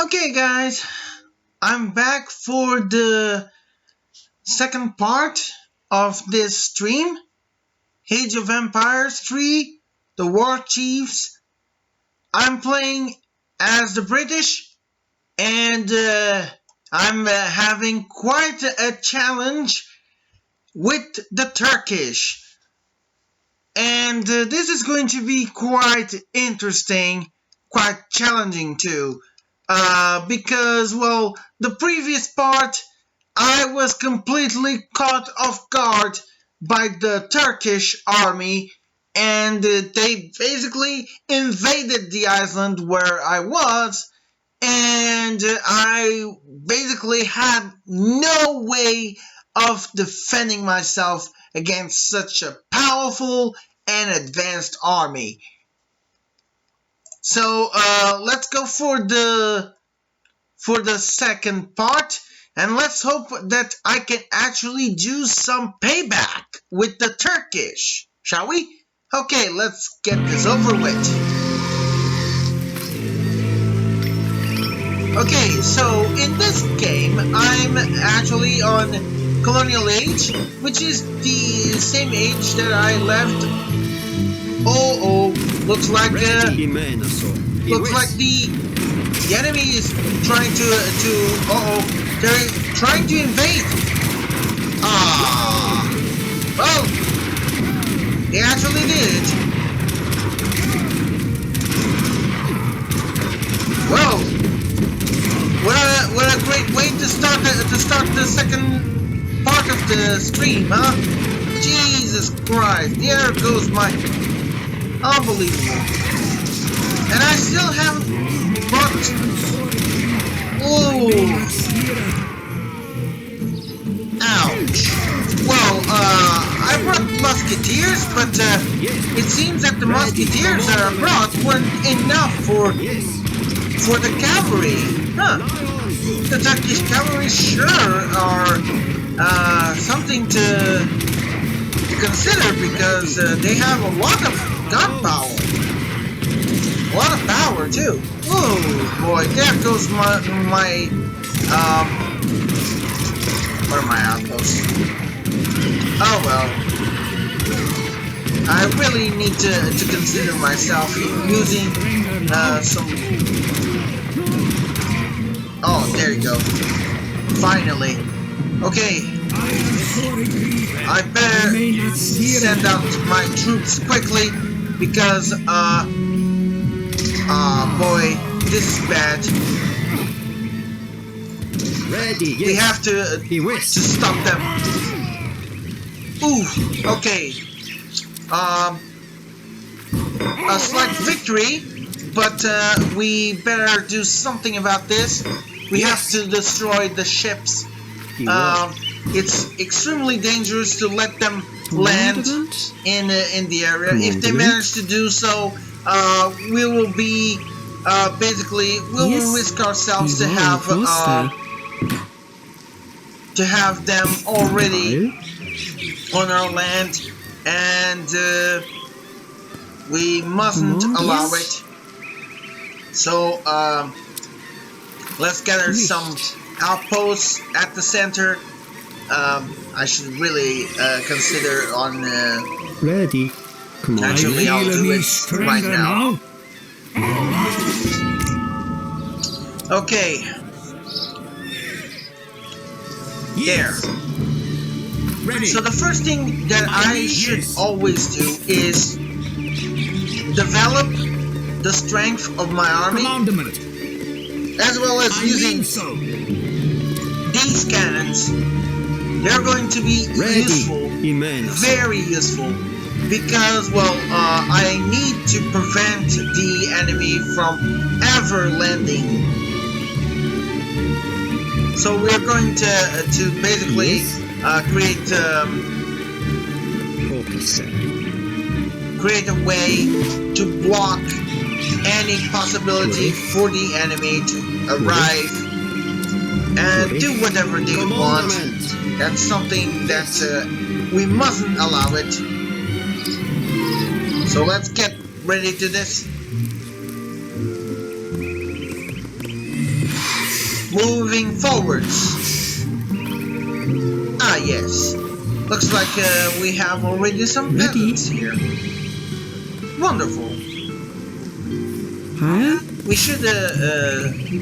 Okay, guys, I'm back for the second part of this stream. Age of Empires 3, the WarChiefs. I'm playing as the British, and I'm having quite a challenge with the Turkish. And this is going to be quite interesting, quite challenging too. Because, well, the previous part, I was completely caught off guard by the Turkish army, and they basically invaded the island where I was, and I basically had no way of defending myself against such a powerful and advanced army. So let's go for the second part, and let's hope that I can actually do some payback with the Turkish, shall we? Okay, let's get this over with. Okay, so in this game, I'm actually on colonial age, which is the same age that I left. Looks like the enemy is trying to they're trying to invade. Well, they actually did. Well, what a great way to start the second part of the stream, huh? Jesus Christ, there goes my unbelievable. And I still haven't brought... Ouch. Well, I brought musketeers, but it seems that the musketeers that I brought weren't enough for the cavalry. Huh. The Turkish cavalry sure are something to consider, because they have a lot of gunpowder. A lot of power too. Oh boy, there goes my where are my outposts? Oh well. I really need to consider myself using some. Oh, there you go. Finally. Okay. I better send out my troops quickly, because boy, this is bad. Ready, yes. We have to stop them. Ooh, okay. A slight victory, but we better do something about this. We have to destroy the ships. It's extremely dangerous to let them land in the area. If they manage to do so, we will be basically we will risk ourselves to have them already on our land, and we mustn't allow it. So let's gather some outposts at the center. I should really consider on ready. Come on. Actually, I'll do it right now. Okay. Yes. There. Ready. So the first thing that I should always do is develop the strength of my army, as well as using these cannons. They're going to be useful, very useful, because, well, I need to prevent the enemy from ever landing. So we're going to basically create a way to block any possibility for the enemy to arrive and do whatever they want. That's something that we mustn't allow it. So let's get ready to this. moving forwards. Ah, yes. Looks like we have already some peasants here. Wonderful. Higher. We should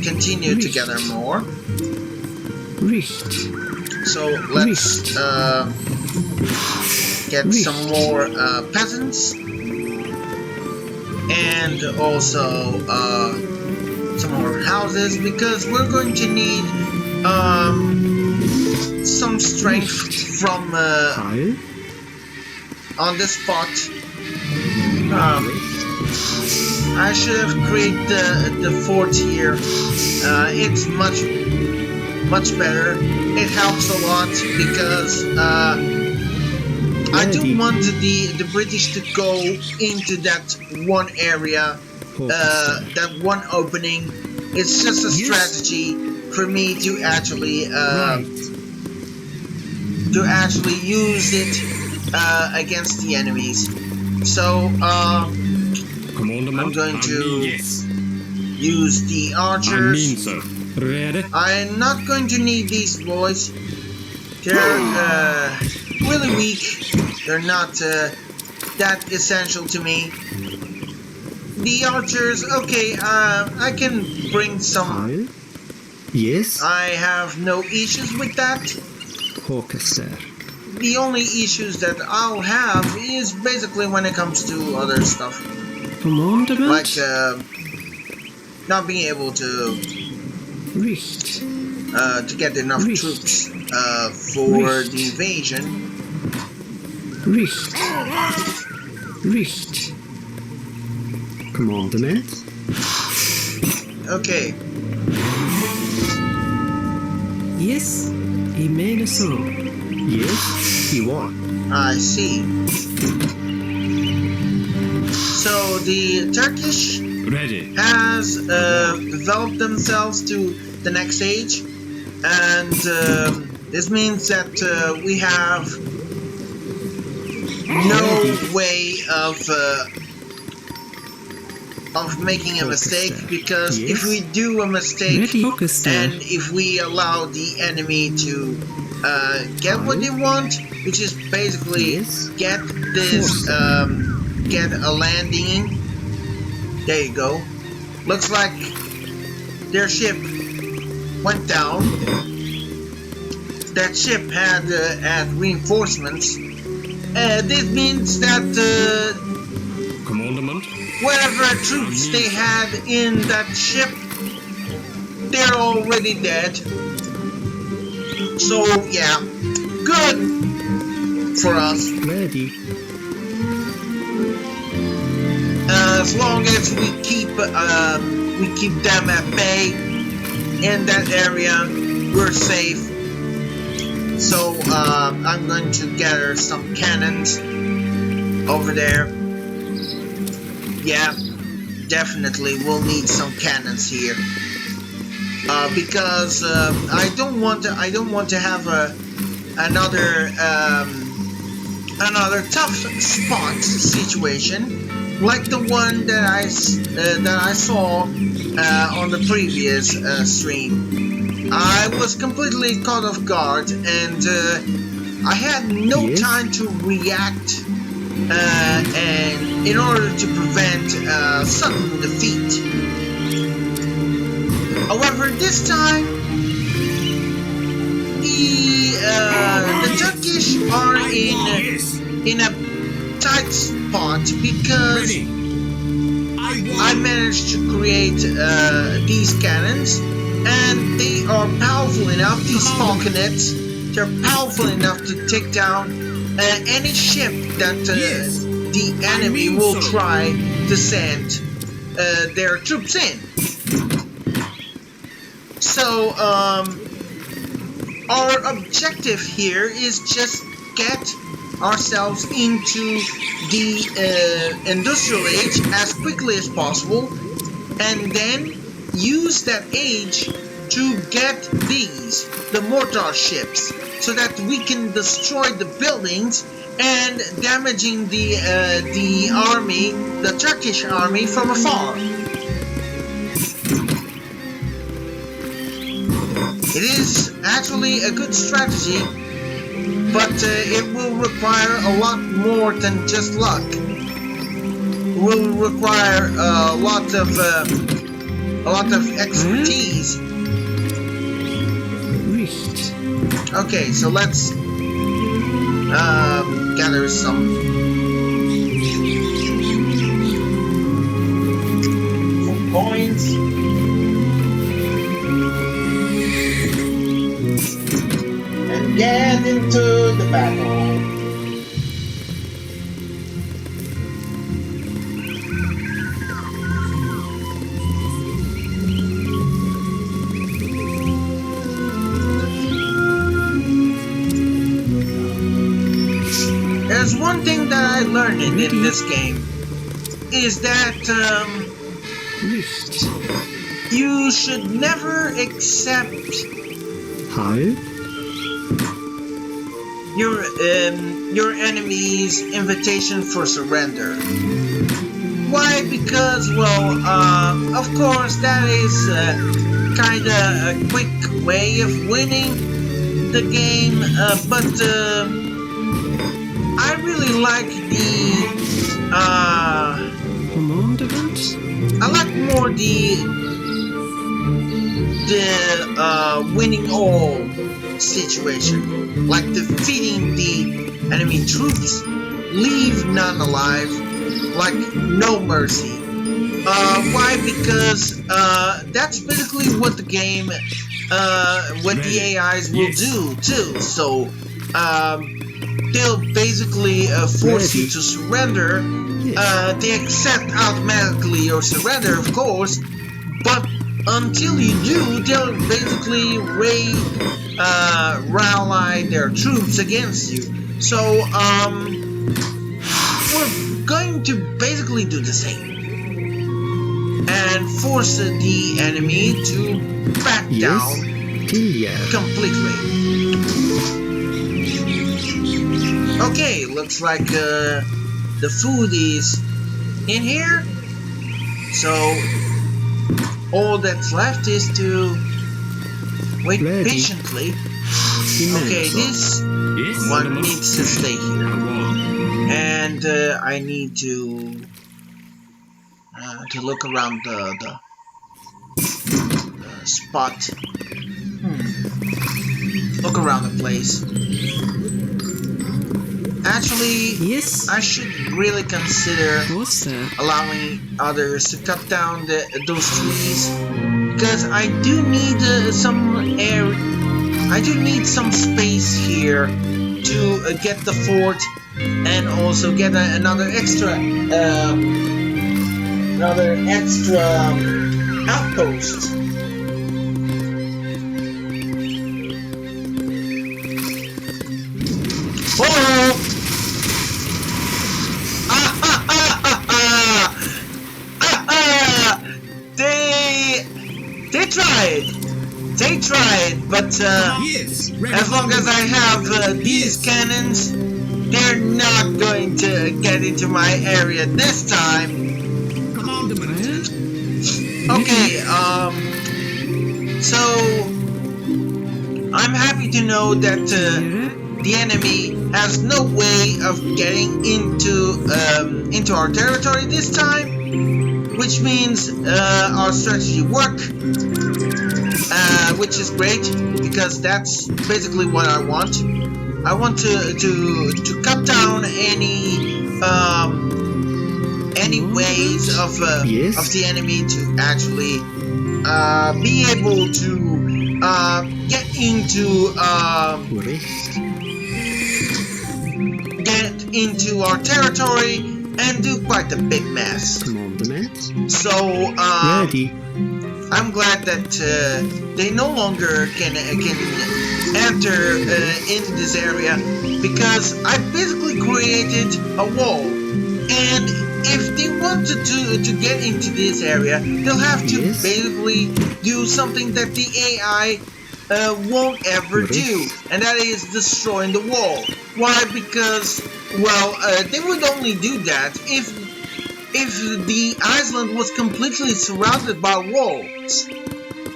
continue to gather more. Richt. So let's get some more peasants. And also some more houses, because we're going to need some strength from on this spot. I should have created the fort here. It's much better. It helps a lot because I don't want the British to go into that one area, that one opening. It's just a strategy for me to actually use it against the enemies. So I'm going to use the archers. I'm not going to need these boys. They're really weak. They're not that essential to me. The archers, okay, I can bring some. Yes. I have no issues with that. The only issues that I'll have is basically when it comes to other stuff. Like not being able to get enough troops for the invasion. Richt. Commandement. Okay. Yes, he made a song. Yes, he won. I see. So the Turkish has developed themselves to the next stage, and this means that we have no way of making a mistake, because if we do a mistake and if we allow the enemy to get what they want, which is basically get this get a landing. There you go. Looks like their ship went down. That ship had reinforcements. This means that whatever troops they had in that ship, they're already dead. So yeah, good for us. Ready. As long as we keep them at bay in that area, we're safe. So I'm going to gather some cannons over there. Yeah, definitely we'll need some cannons here, because I don't want to have another tough spot situation like the one that I saw on the previous stream. I was completely caught off guard, and I had no time to react, and in order to prevent sudden defeat. However, this time the Turkish are in a tight spot, because I managed to create these cannons, and they are powerful enough, these falconets, they're powerful enough to take down any ship that the enemy will try to send their troops in. So our objective here is just get ourselves into the industrial age as quickly as possible, and then use that age to get the mortar ships, so that we can destroy the buildings and damaging the army, the Turkish army, from afar. It is actually a good strategy, but it will require a lot more than just luck. It will require a lot of expertise. Okay, so let's gather some coins. And get into the battle. There's one thing that I learned in this game is that you should never accept your enemy's invitation for surrender. Why? Because, well, of course, that is kind of a quick way of winning the game, but I really like I like more the winning all situation, like defeating the enemy troops, leave none alive, like no mercy. Why? Because that's basically what the game, what the AIs will do too. So they'll basically force you to surrender. They accept automatically your surrender, of course, but until you do, they'll basically rally their troops against you. So we're going to basically do the same and force the enemy to back down completely. Okay, looks like the food is in here, so all that's left is to wait patiently. Okay, this one needs to stay here, and I need to look around the spot. Look around the place. Actually, I should really consider allowing others to cut down those trees, because I do need some air. I do need some space here to get the fort and also get another extra outpost. Oh! They tried, but as long as I have these cannons, they're not going to get into my area this time. Okay, so I'm happy to know that the enemy has no way of getting into our territory this time, which means our strategy worked. Which is great, because that's basically what I want. I want to cut down any ways of the enemy to actually be able to get into our territory and do quite a big mess. So I'm glad that they no longer can enter in this area, because I basically created a wall, and if they wanted to get into this area, they'll have to basically do something that the AI won't ever do, and that is destroying the wall. Why? Because, well, they would only do that if the island was completely surrounded by walls.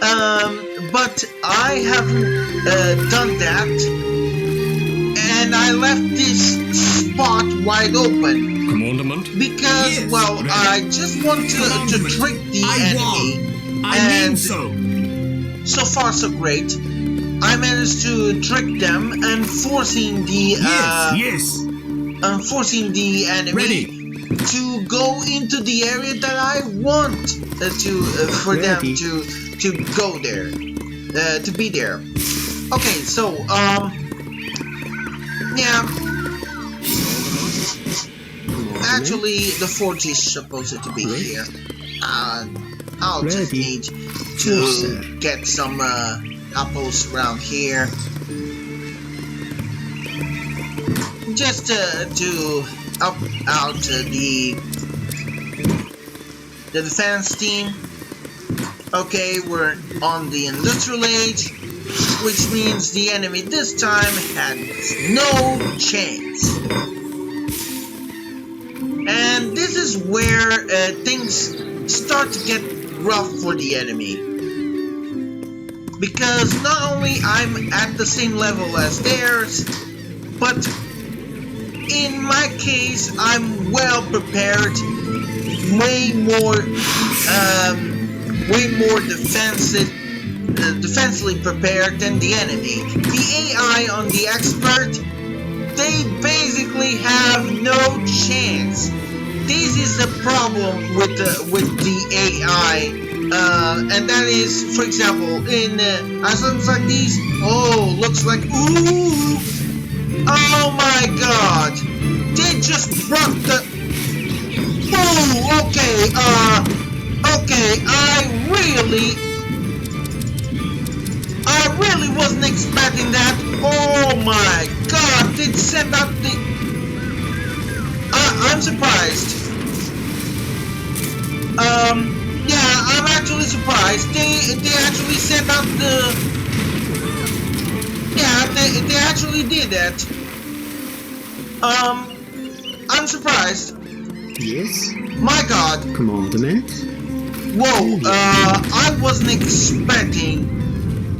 But I haven't done that, and I left this spot wide open Commandment? because, Yes, well, ready. I just want to Commandment. trick the I enemy. I And mean so. so far, so great. I managed to trick them and forcing the Yes. forcing the enemy Ready. to go into the area that I want for them Ready. to go there, to be there. Okay, so yeah. Actually, the forge is supposed to be here. I'll just Ready. need Yes, to sir. get some apples around here. Just to help out the defense team. Okay, we're on the industrial age, which means the enemy this time had no chance. And this is where things start to get rough for the enemy. Because not only I'm at the same level as theirs, but in my case I'm well prepared, way more defensively prepared than the enemy. The AI on the expert, they basically have no chance. This is the problem with the AI, and that is, for example, in items like these. Oh, looks like ooh! Oh my God! They just brought the. Oh, okay. Okay. I really wasn't expecting that. Oh my God! They sent out the. I'm surprised. Yeah, I'm actually surprised. They actually sent out the. Yeah, they actually did that. I'm surprised. Yes. My God. Commandment. Whoa. I wasn't expecting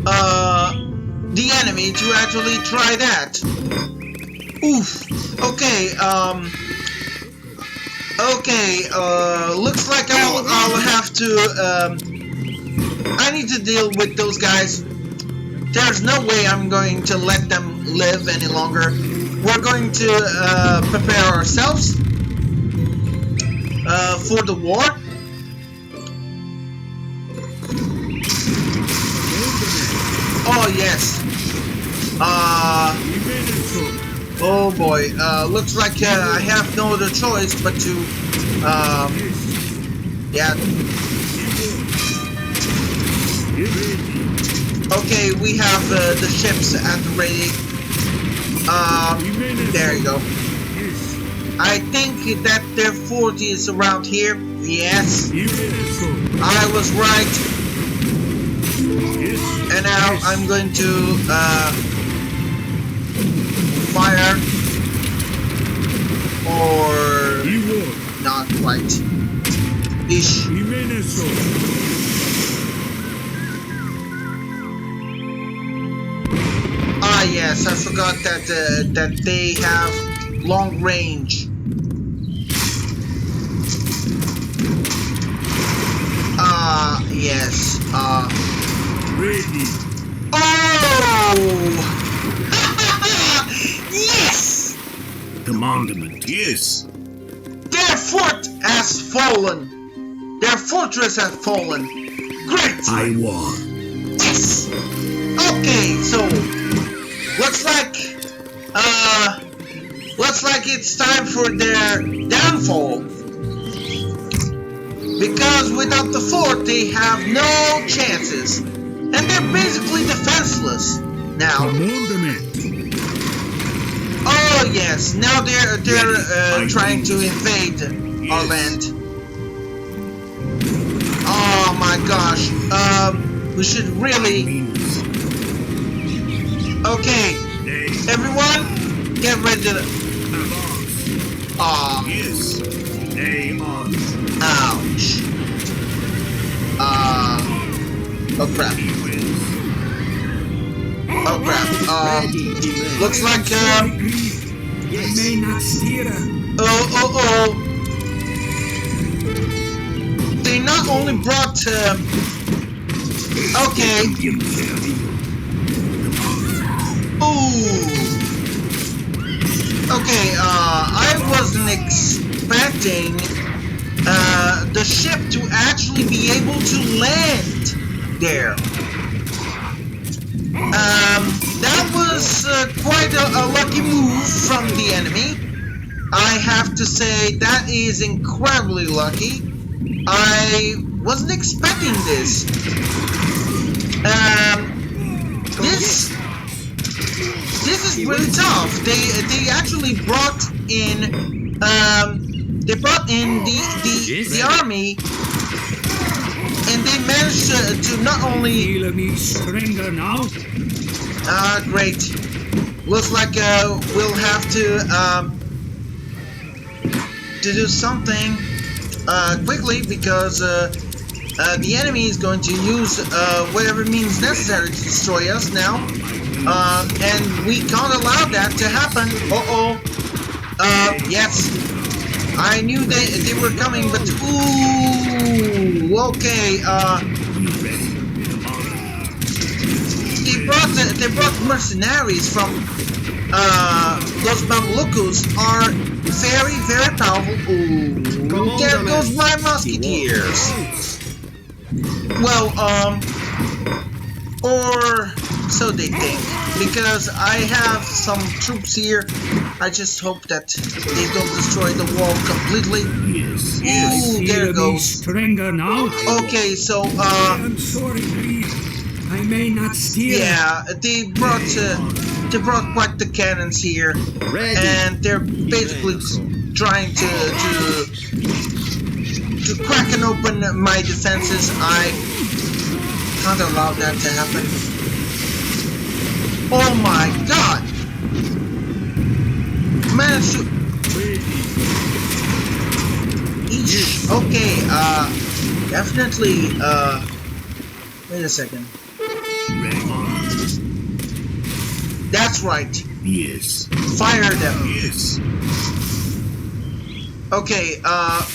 the enemy to actually try that. Oof. Okay. Okay, looks like I'll have to, I need to deal with those guys. There's no way I'm going to let them live any longer. We're going to, prepare ourselves, for the war. Oh, yes. Oh boy, looks like I have no other choice but to, yeah. Okay, we have the ships at the ready. There you go. I think that their fort is around here. Yes, I was right. And now I'm going to, fire, or not quite. Ish. Ah yes, I forgot that that they have long range. Yes. Ready. Oh! Yes! Commandment. Yes. Their fort has fallen. Their fortress has fallen. Great! I won. Yes! Okay, so looks like it's time for their downfall. Because without the fort they have no chances. And they're basically defenseless now. Commandment. Oh yes, now they're trying to invade our land. Oh my gosh. We should really. Okay, everyone, get ready to. Aw. Yes. They on. Ouch. Oh crap. Oh crap. Looks like May not steer. oh. They not only brought okay. Ooh. Okay, I wasn't expecting the ship to actually be able to land there. That was quite a lucky move from the enemy. I have to say that is incredibly lucky. I wasn't expecting this. This is really tough. They actually brought in the army, and they managed to not only Feel me stronger now? great. Looks like we'll have to do something quickly, because the enemy is going to use whatever means necessary to destroy us now, and we can't allow that to happen. Yes, I knew they were coming, but ooh, okay. They brought mercenaries from those Mamlukus are very, very powerful. Ooh, there goes my musketeers. Well, or so they think, because I have some troops here. I just hope that they don't destroy the wall completely. Yes. Ooh, there it goes. Stronger now? Okay, so I'm sorry, please. I may not steer. yeah, they brought quite the cannons here, and they're basically trying to crack and open my defenses. I can't allow that to happen. Oh my god! Managed to... Eesh. Okay, definitely, wait a second. That's right. Yes. Fire them. Yes. Okay,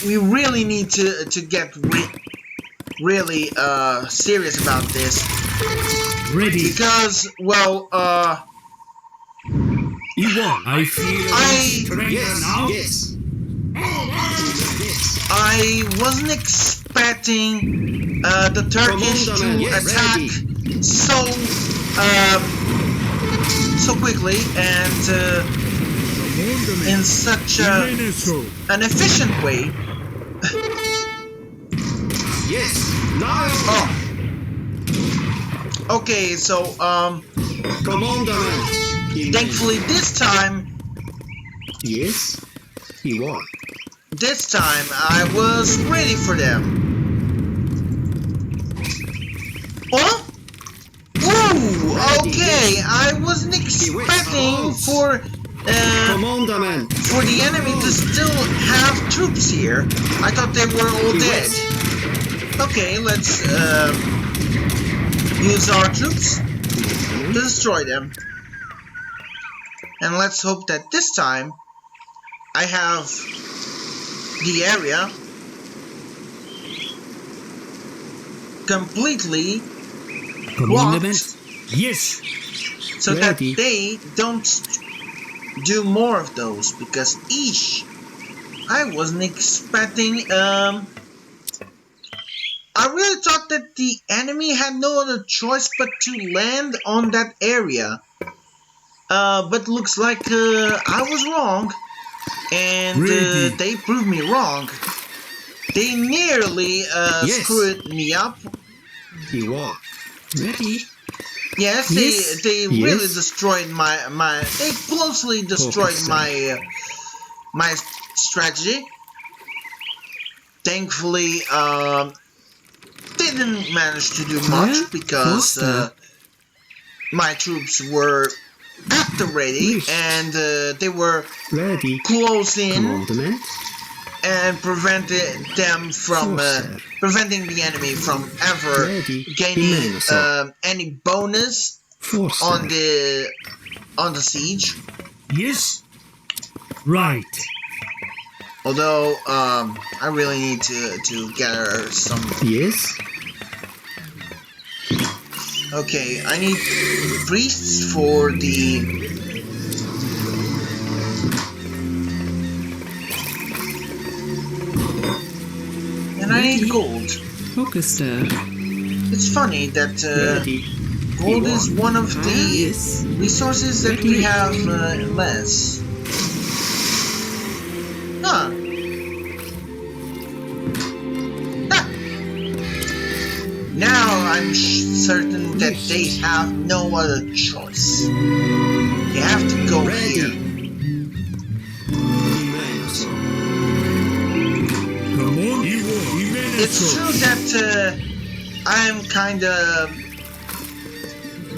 we really need to get really serious about this, Ready. because well I feel stronger now? Yes. I wasn't expecting the Turkish to attack so quickly and in such an efficient way. Yes. Now. Oh. Okay, so Commander. thankfully this time Yes. He won. this time I was ready for them. Oh? Ooh, okay, I wasn't expecting for Commander. the enemy to still have troops here. I thought they were all dead. Okay, let's use our troops to destroy them. And let's hope that this time I have the area completely blocked, Yes. so that Ready. they don't do more of those, because eesh, I wasn't expecting I really thought that the enemy had no other choice but to land on that area. But looks like I was wrong, and they proved me wrong. They nearly screwed me up. He won. Ready. Yes, they really destroyed my they closely destroyed my strategy. Thankfully, didn't manage to do much because my troops were at the ready and they were Ready. close in. Commandment. and them from preventing the enemy from ever Ready. gaining Immenso. any bonus Force. on the siege. Yes. Right. Although I really need to gather some. Yes. Okay, I need priests for the. And I need gold. Focus there. It's funny that Ready. gold is one of the Yes. resources that we have less. Huh. Ah. Now I'm certain that they have no other choice. They have to go here. Come on. It's true that I'm kind of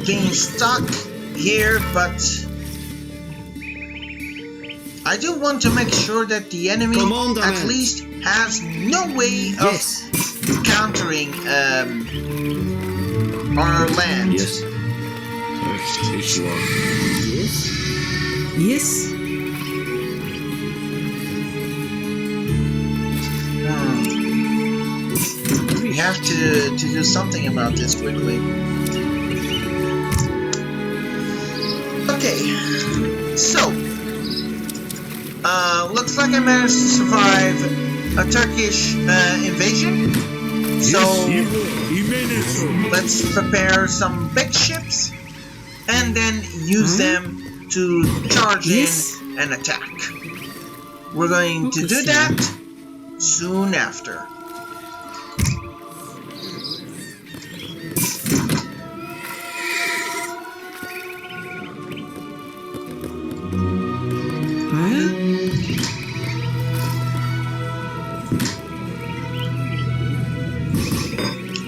being stuck here, but I do want to make sure that the enemy at least has no way of Yes. countering our land. Yes. Yes, you are. Yes. Yes. We have to do something about this quickly. Okay, so looks like I managed to survive a Turkish invasion. So let's prepare some big ships and then use them to charge Yes. in and attack. We're going to do that soon after.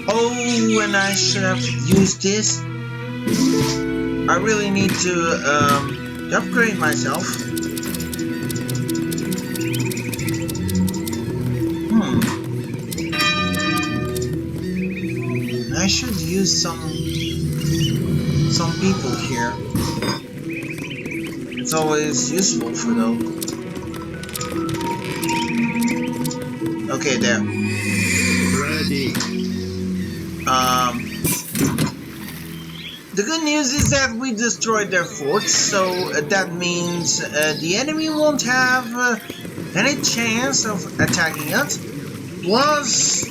Oh, and I should have used this. I really need to upgrade myself. I should use some people here. It's always useful for them. Okay, there. Ready. The good news is that we destroyed their forts, so that means the enemy won't have any chance of attacking us. Plus,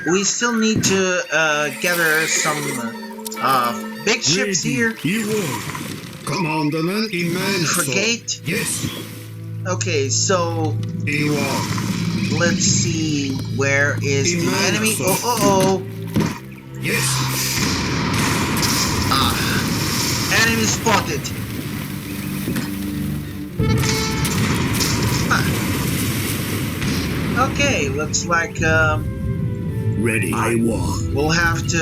we still need to gather some big ships here. Commandment immenso. Frigate. Yes. Okay, so Ewok. let's see, where is the enemy? Immenso. Oh. Yes. Enemy spotted. Okay, looks like Ready. I walk. we'll have to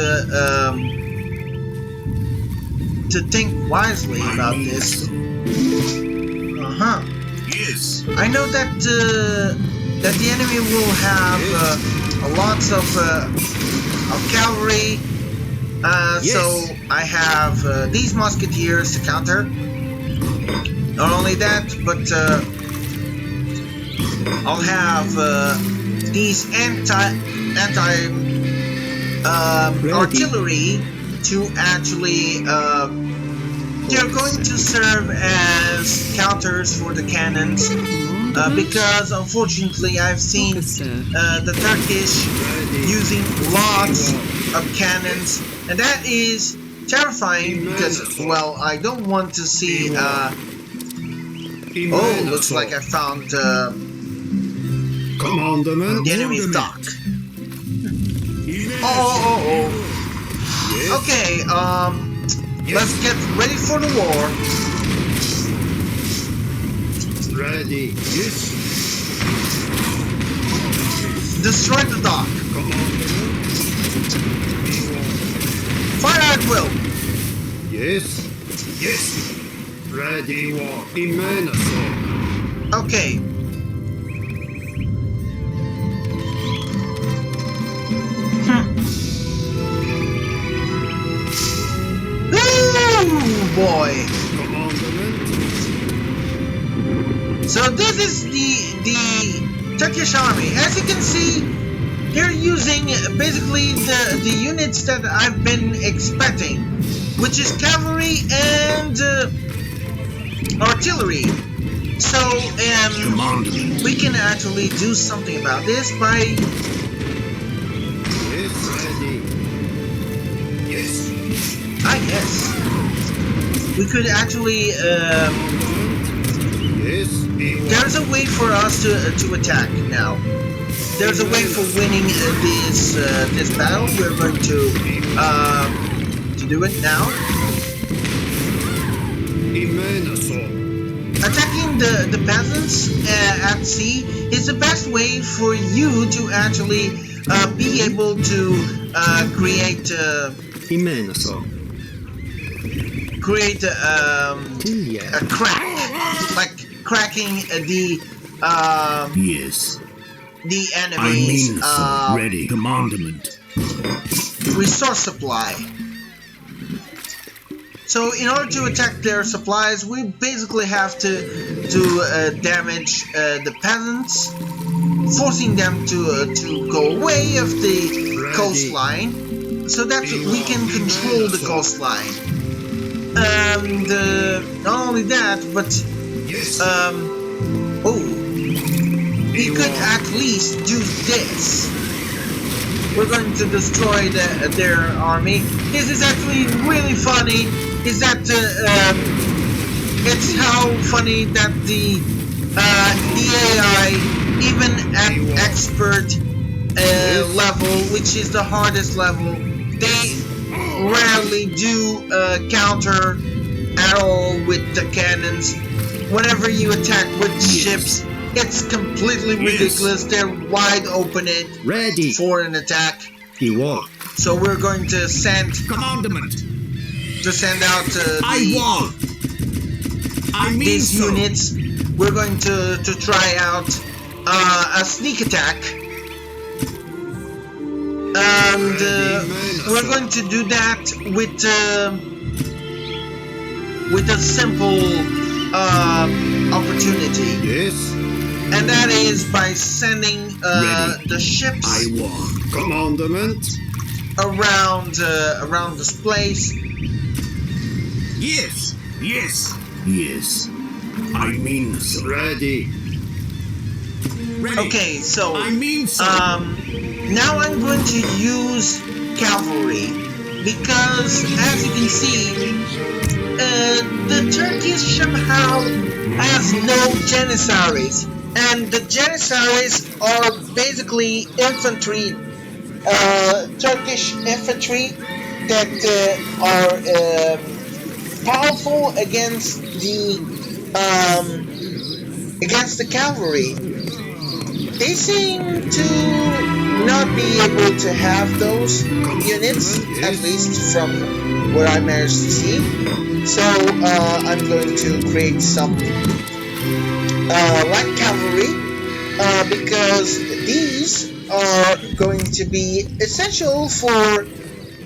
think wisely about this. Yes. I know that that the enemy will have lots of cavalry. So I have these musketeers to counter. Not only that, but I'll have these artillery to actually they're going to serve as counters for the cannons because unfortunately I've seen the Turkish using lots of cannons, and that is terrifying because, well, I don't want to see oh, looks like I found Commandment. the enemy's dock. Oh. Okay, let's get ready for the war. Ready. Yes. Destroy the dock. Fire at will. Yes. Yes. Ready. Walk. Immenso. Okay. Oh boy! So this is the Turkish army. As you can see, they're using basically the units that I've been expecting, which is cavalry and artillery. So we can actually do something about this by Yes, ready. Yes. yes, we could actually Yes, A1. there's a way for us to attack now. There's a way for winning this battle. We're going to do it now. Amen, assault. Attacking the peasants at sea is the best way for you to actually be able to create a crack, like cracking Yes. the I enemy's mean so. Ready. Commandment. resource supply. So in order to attack their supplies, we basically have to damage the peasants, forcing them to go away of the coastline, so that we can control the coastline. And not only that, but Yes. we could at least do this. We're going to destroy their army. This is actually really funny. Is that it's how funny that the AI, even at expert level, which is the hardest level, they rarely do counter at all with the cannons. Whenever you attack with ships, it's completely ridiculous. They're wide open Ready. for an attack. Iwo. So we're going to send Commandment. out these units. We're going to try out a sneak attack, and we're going to do that with a simple opportunity, Yes. and that is by sending the ships Commandment. around this place. Yes. Yes. Yes. I mean so. Ready. Ready. Okay, so I mean so. now I'm going to use cavalry because, as you can see, the Turkish somehow has no janissaries, and the janissaries are basically infantry, Turkish infantry that are powerful against the cavalry. They seem to not be able to have those units, at least from what I managed to see. So I'm going to create some light cavalry because these are going to be essential for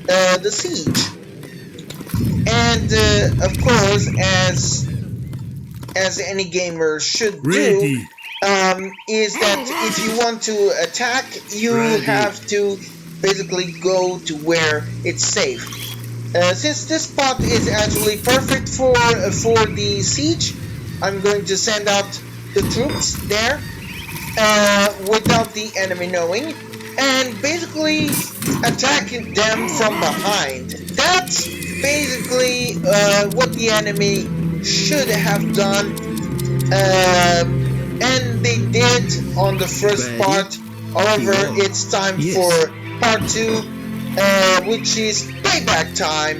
the siege. And of course, as any gamer should do, is that if you want to attack, you have to basically go to where it's safe. Since this spot is actually perfect for the siege, I'm going to send out the troops there without the enemy knowing, and basically attacking them from behind. That's basically what the enemy should have done, and they did on the first part. However, it's time for part 2, which is payback time.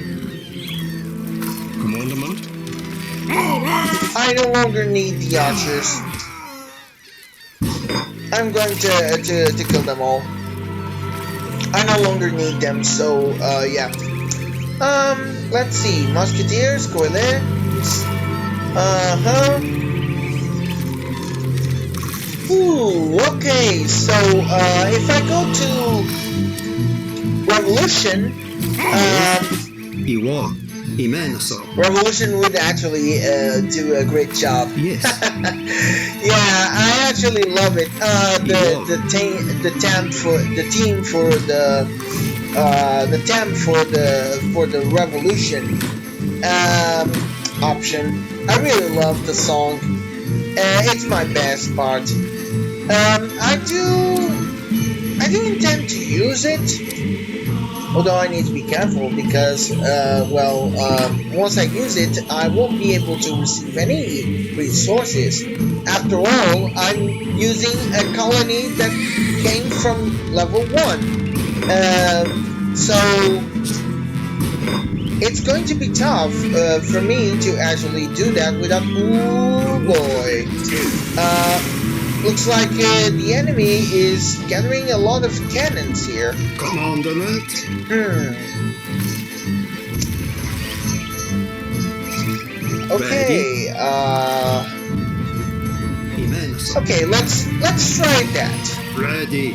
Commandment. I no longer need the archers. I'm going to kill them all. I no longer need them, so yeah. Let's see. Musketeers, Coilers. Okay, so if I go to Revolution, Iwo. Immenso. Revolution would actually do a great job. Yes. Yeah, I actually love it. The temp for the Revolution option. I really love the song. It's my best part. I do intend to use it, although I need to be careful because, once I use it, I won't be able to receive any resources. After all, I'm using a colony that came from level 1. So it's going to be tough for me to actually do that without... Ooh boy. Looks like the enemy is gathering a lot of cannons here. Commandment. Okay, Immenso. okay, let's try that. Ready.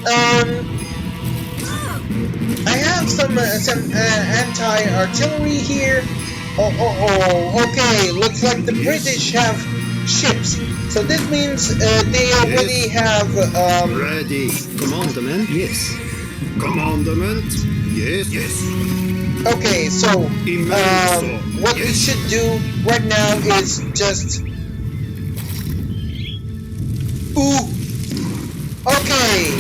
I have some anti-artillery here. Okay, looks like the British have ships. So this means they already have Ready. Commandment. Yes. Commandment. Yes. Yes. okay, so what we should do right now is just okay.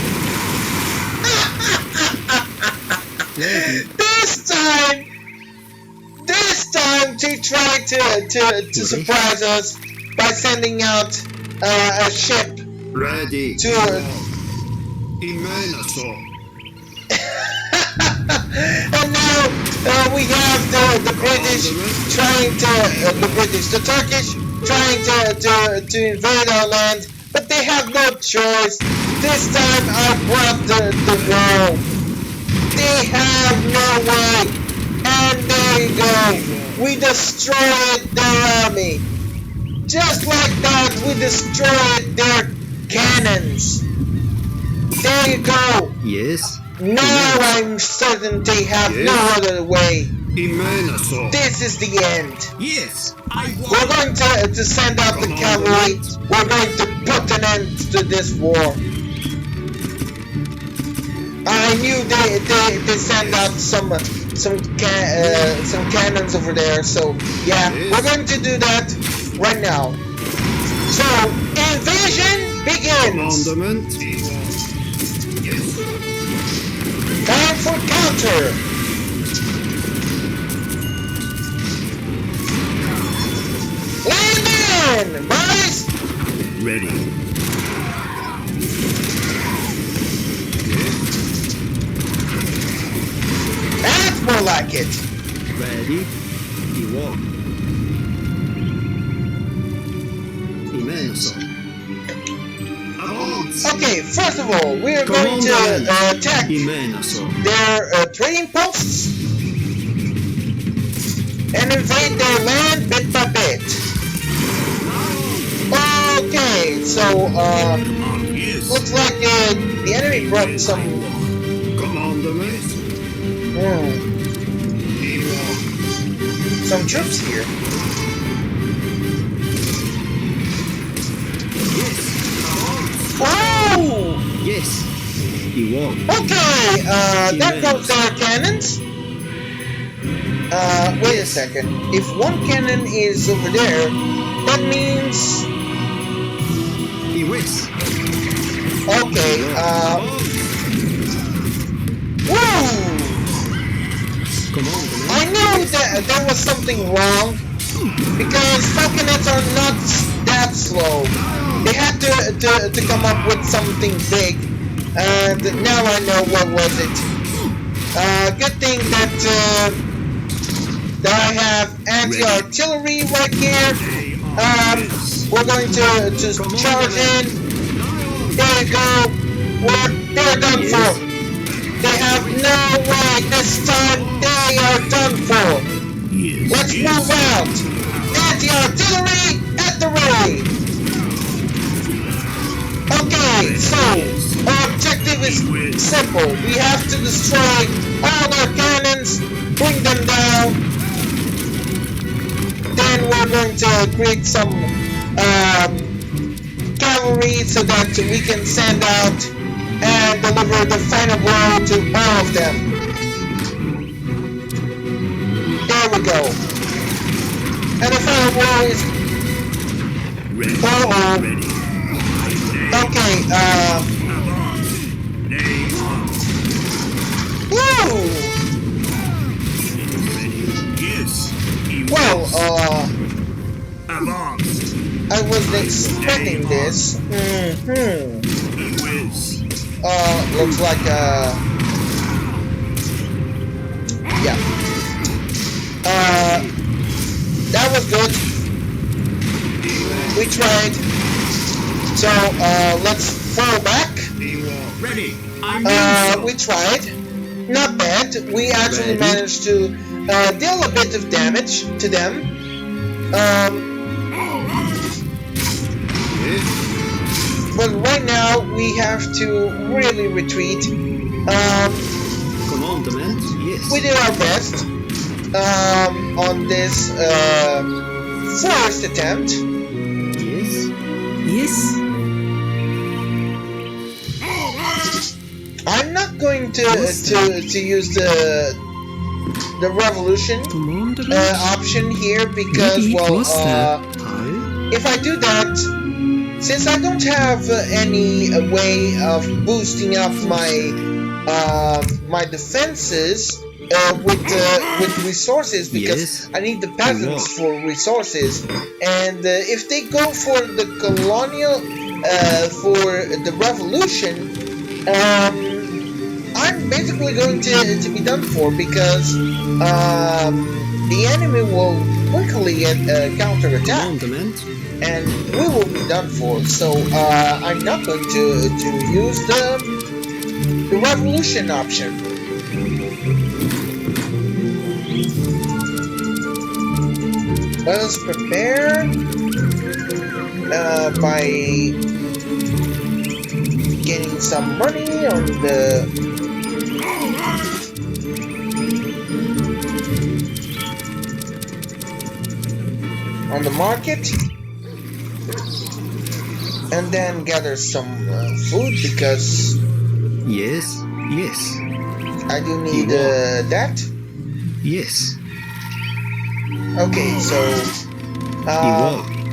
This time they try to surprise us by sending out a ship Ready. to Immenso. and now we have the British trying to the Turkish trying to invade our land, but they have no choice. This time I brought the wall. They have no way, and there you go. We destroyed their army. Just like that, we destroyed their cannons. There you go. Yes. Now I'm certain they have no other way. Immenso. This is the end. Yes, We're going to send out the cavalry. We're going to put an end to this war. I knew they sent out some cannons over there. So yeah, we're going to do that right now. So invasion begins. Commandment. Yes. Time for counter. Land in, boys. ready. That's more like it. Ready. Iwo. Immenso. Avance. Okay, first of all, we are going to attack Immenso. their trading posts and invade their land bit by bit. Okay, so Yes. looks like the enemy brought some Commandment. some troops here. Oh! Yes. Iwo. Okay, there goes their cannons. Wait a second. If one cannon is over there, that means... Iwis. Okay, woo! Commandment. I knew that there was something wrong, because falconets are not that slow. They had to come up with something big, and now I know what was it. Good thing that I have anti-artillery right here. We're going to charge in. There you go. They're done for. They have no way this time. They are done for. Yes. Let's move out. Anti-artillery at the ready. Okay, so objective is simple. We have to destroy all our cannons, bring them down. Then we're going to create some cavalry so that we can send out and deliver the final blow to all of them. There we go. And the final blow is... Okay, woo! Well, I wasn't expecting this. Looks like, yeah. That was good. We tried. So, let's fall back. Ready. We tried. Not bad. We actually managed to deal a bit of damage to them. But right now we have to really retreat. Commandment, yes. We did our best on this first attempt. Yes. Yes. I'm not going to use the revolution option here because, well, if I do that, since I don't have any way of boosting up my my defenses with resources, because I need the peasants for resources, and if they go for the colonial for the revolution, I'm basically going to be done for, because the enemy will quickly counterattack, and we will be done for. So I'm not going to use the revolution option. Let us prepare by getting some money on the market, and then gather some food, because yes, I do need that. Yes. Okay, so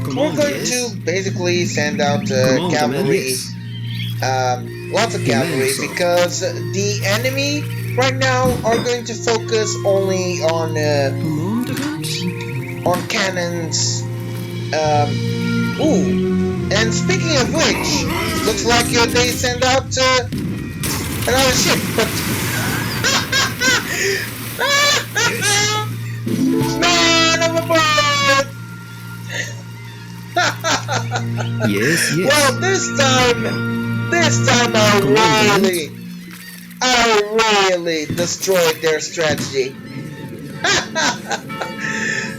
we're going to basically send out cavalry, lots of cavalry, because the enemy right now are going to focus only on cannons. And speaking of which, looks like they send out another ship, but man overboard! Yes. Well, this time I really destroyed their strategy.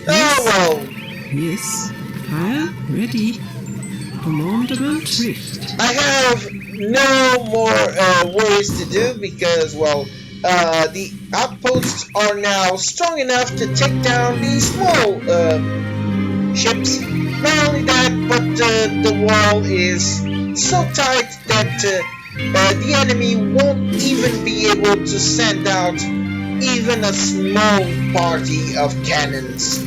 Oh well. Yes. Ready. Commandment Rift. I have no more worries to do, because, well, the outposts are now strong enough to take down the small ships. Not only that, but the wall is so tight that the enemy won't even be able to send out even a small party of cannons.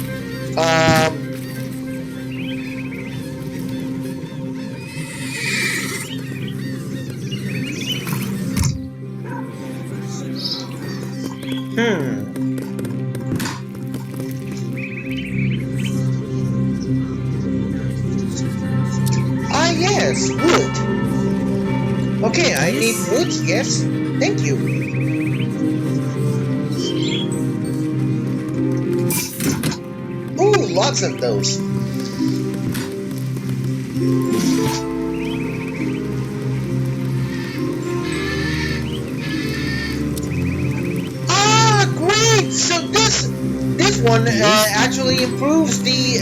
Yes, wood. Okay, I need wood, yes. Thank you. Ooh, lots of those. Ah, great! So this one actually improves the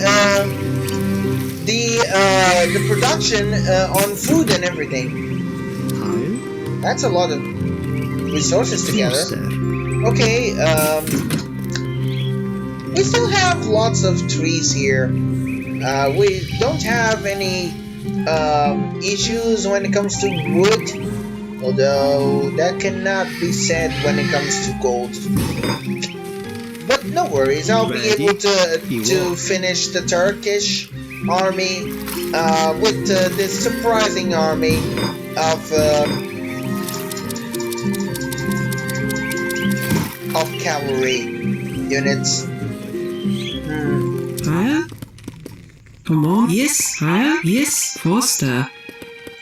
production on food and everything. That's a lot of resources together. Forster. Okay, we still have lots of trees here. We don't have any issues when it comes to wood, although that cannot be said when it comes to gold. But no worries, I'll be able to finish the Turkish army with this surprising army of cavalry units. Higher? Come on. Yes. Higher? Yes. Forster.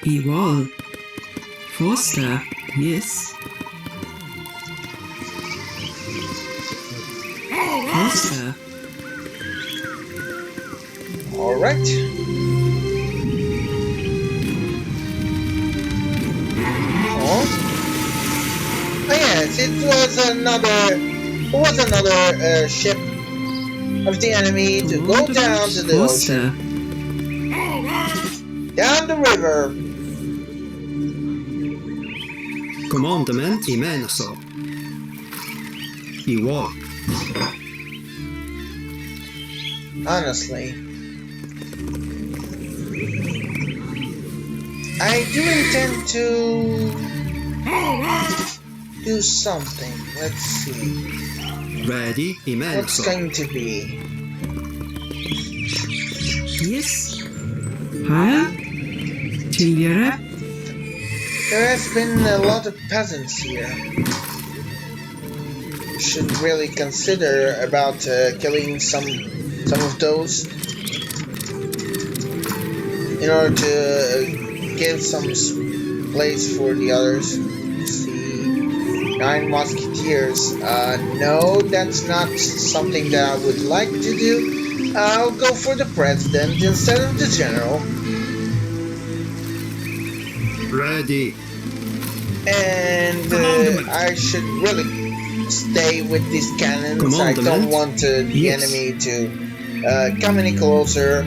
Evolve. Forster. Yes. Forster. Alright. Oh yes, it was another ship of the enemy to go down to the ocean. Down the river. Commandement immenso. Evolve. Honestly, I do intend to do something. Let's see. Ready What's immenso. going to be? Yes. Higher? Tidigare? There has been a lot of peasants here. We should really consider about killing some of those in order to give some place for the others. Let's see, 9 musketeers. No, that's not something that I would like to do. I'll go for the president instead of the general. Ready. And I should really stay with these cannons. I don't Commandment. want the Yes. enemy to come any closer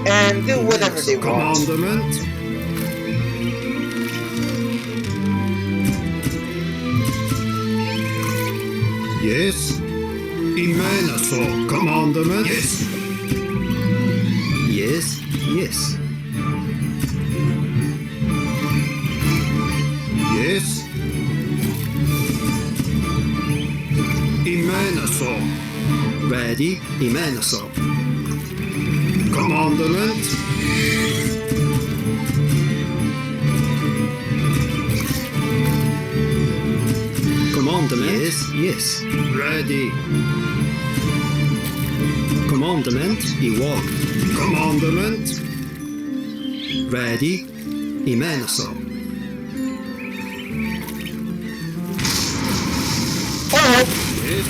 and do whatever they want. Commandment. Yes. Immenso. Commandment. Yes. Yes. Yes. Yes. Immenso. Ready. Immenso. Commandment. Commandment. Yes. Yes. Ready. Commandment. Evolve. Commandment. Ready. Immenso. Oh, Yes.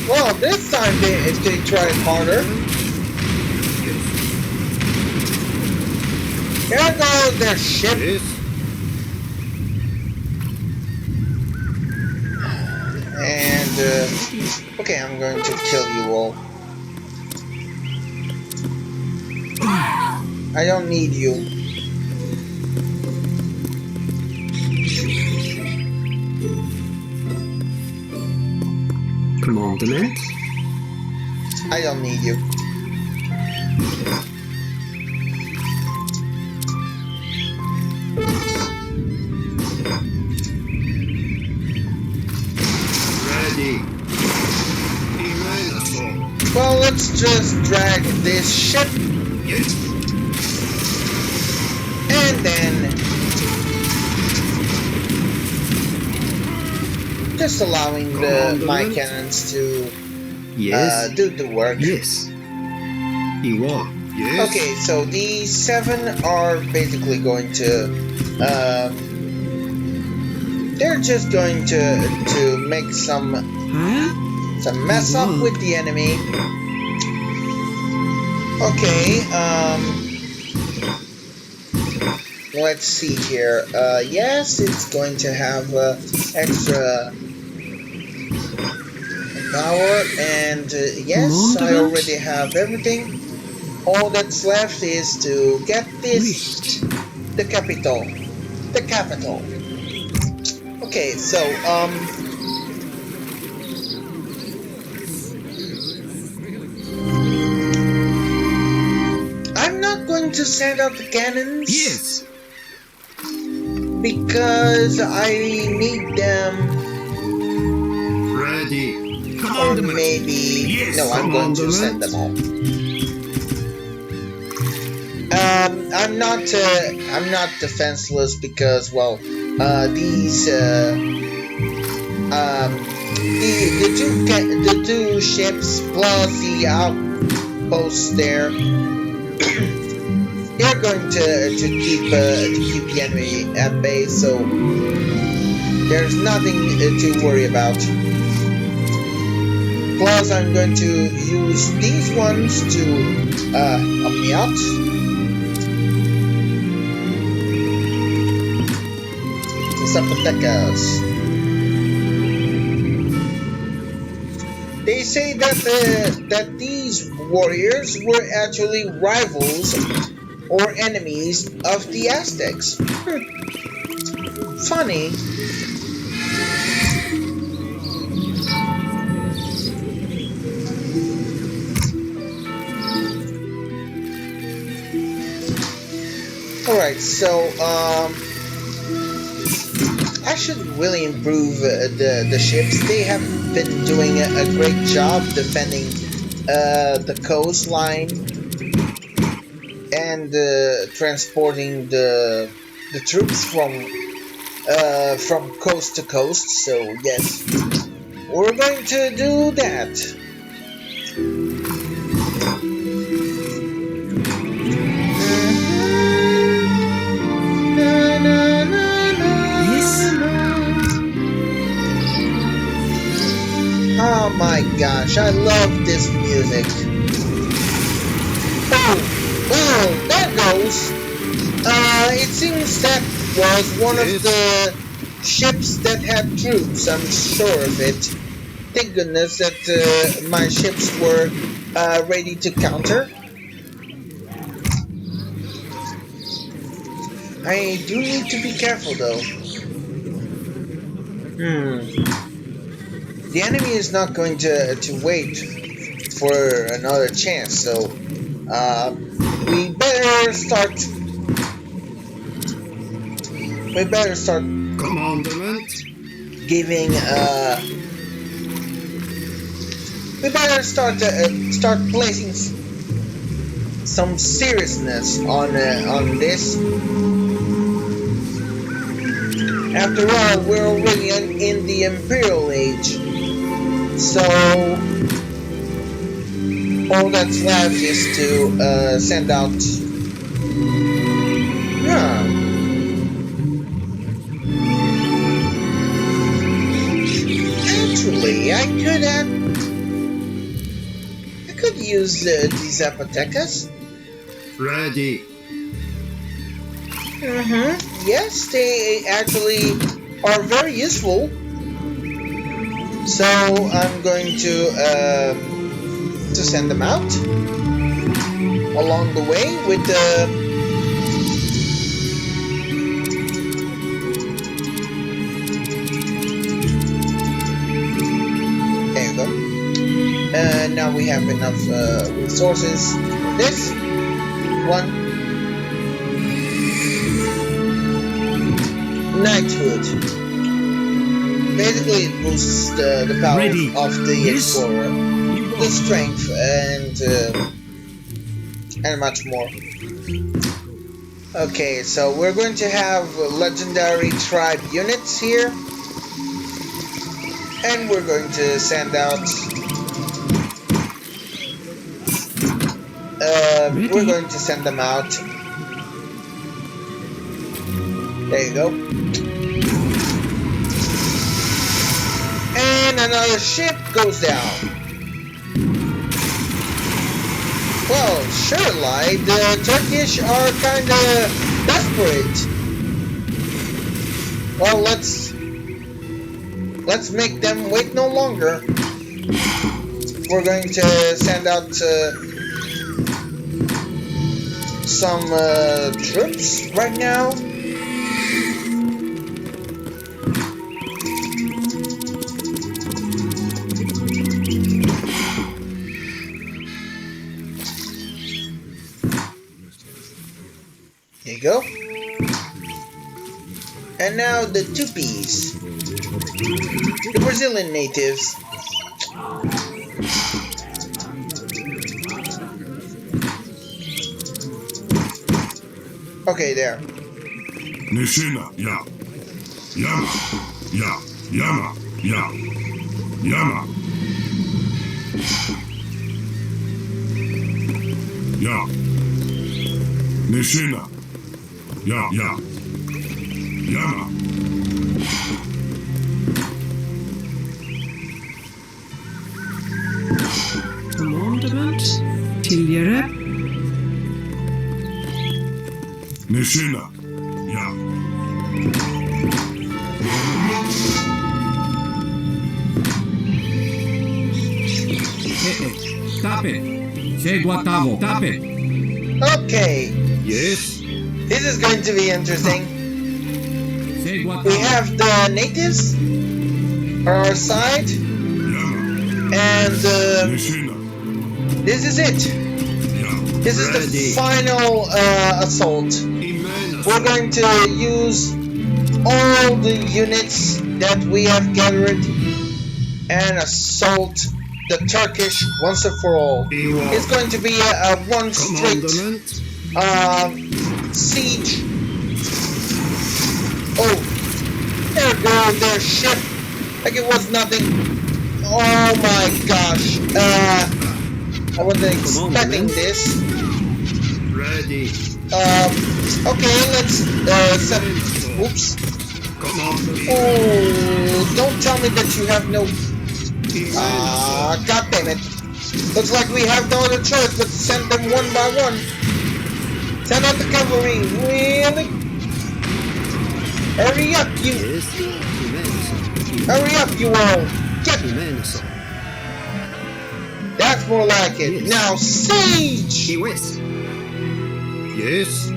well, this time they tried harder. Here goes their ship. Yes. And, okay, I'm going to kill you all. I don't need you. Commandment. I don't need you. Ready. Immenso. Well, let's just drag this ship Yes. and then just allowing my cannons to Yes. do the work. Yes. Evolve. Yes. Okay, so these 7 are basically going to they're just going to make some Higher? mess up with the enemy. Okay, let's see here. Yes, it's going to have extra power, and yes, I already have everything. All that's left is to get this, the capital. the capital. Okay, so I'm not going to send out the cannons. Yes. Because I need them. Ready. Or Commandment. maybe Yes, no, I'm going to send them all. I'm not defenseless because well, these the two ships plus the outposts there, they're going to keep the enemy at bay. So there's nothing to worry about. Plus, I'm going to use these ones to help me out. Zapotecas. They say that these warriors were actually rivals or enemies of the Aztecs. Funny. Alright, so I should really improve the ships. They have been doing a great job defending the coastline and transporting the troops from coast to coast. So yes, we're going to do that. Oh my gosh, I love this music. Oh, there goes. It seems that was one of the ships that had troops, I'm sure of it. Thank goodness that my ships were ready to counter. I do need to be careful though. The enemy is not going to wait for another chance, so we better start. We better start Commandment. giving. We better start placing some seriousness on this. After all, we're already in the Imperial Age. So, all that's left is to send out. Yeah. Actually, I could use these Zapotecas. Ready. Yes, they actually are very useful. So I'm going to send them out along the way with the. There you go. Now we have enough resources for this one. Knighthood. Basically, it boosts the power Ready. of the Yes. explorer, the strength, and much more. Okay, so we're going to have legendary tribe units here, and we're going to send out. We're going to send them out. There you go. And another ship goes down. Well, sure, Lai, the Turkish are kinda desperate. Well, let's make them wait no longer. We're going to send out some troops right now. There you go. And now the Tupis. The Brazilian natives. Okay, there. Nishina, ya. Yama, ya. Yama, ya. Yama. Ya. Nishina, ya. Yama. Commandement. Tidigare. Nishina, ya. Tape. Segua Tavo. Tape. Okay, Yes. this is going to be interesting. Segua We Tavo. have the natives on our side, Yama. and Nishina, this is it. ya. This is Ready. the final assault. We're going to use all the units that we have gathered and assault the Turkish once and for all. It's going to be a one straight Commandment. siege. Oh, there goes their ship, like it was nothing. Oh my gosh, I wasn't expecting this. Ready. Okay, let's set. Oops. Commandment. Oh, don't tell me that you have no. God damn it. Looks like we have no other choice but to send them one by one. Send out the cavalry. Really? Hurry up, you. Yes. Hurry up, you all. Get. That's more like it. Yes. Now, siege. Yes.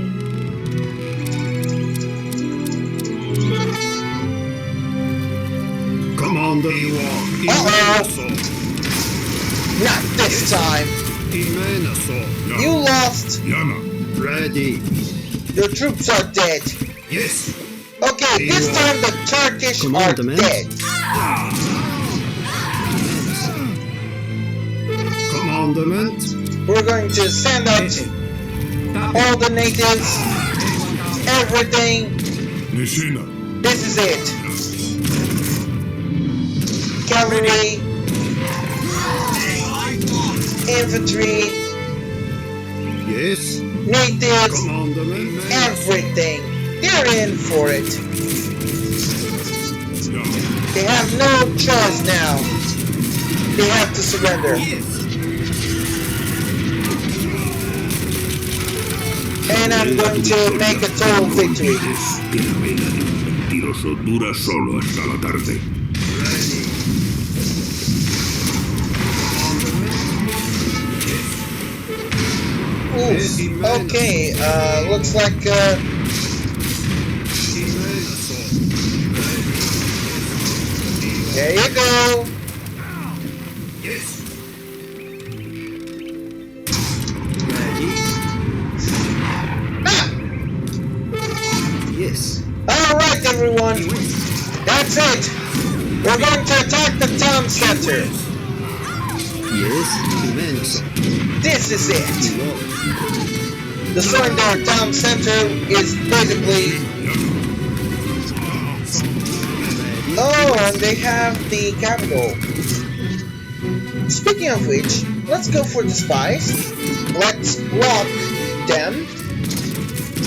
Commander. Uh-oh. Not this time. You lost. Yama. Ready. Your troops are dead. Yes. Okay, this time the Turkish are Commandment. dead. Commandment. We're going to send out all the natives, everything. Nishina, This is it. Cavalry, infantry, Yes. natives, Commandment. everything. They're in for it. ya. They have no choice now. They have to surrender. And I'm going to make a total victory. Que la vela de un mentiroso dura solo hasta la tarde. Oof. Okay, looks like there you go. Ah! Yes. Alright everyone, that's it. We're going to attack the town center. Yes. This is it. Destroying their town center is basically... Oh, and they have the capital. Speaking of which, let's go for the spies. Let's block them.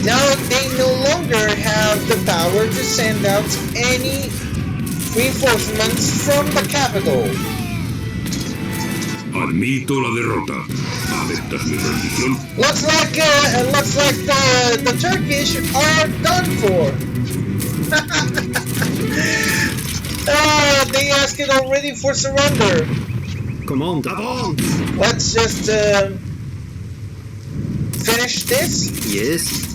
Now they no longer have the power to send out any reinforcements from the capital. Admito la derrota. ¿Aceptas mi rendición? Looks like the Turkish are done for. They asked it already for surrender. Commander. Let's just finish this. Yes.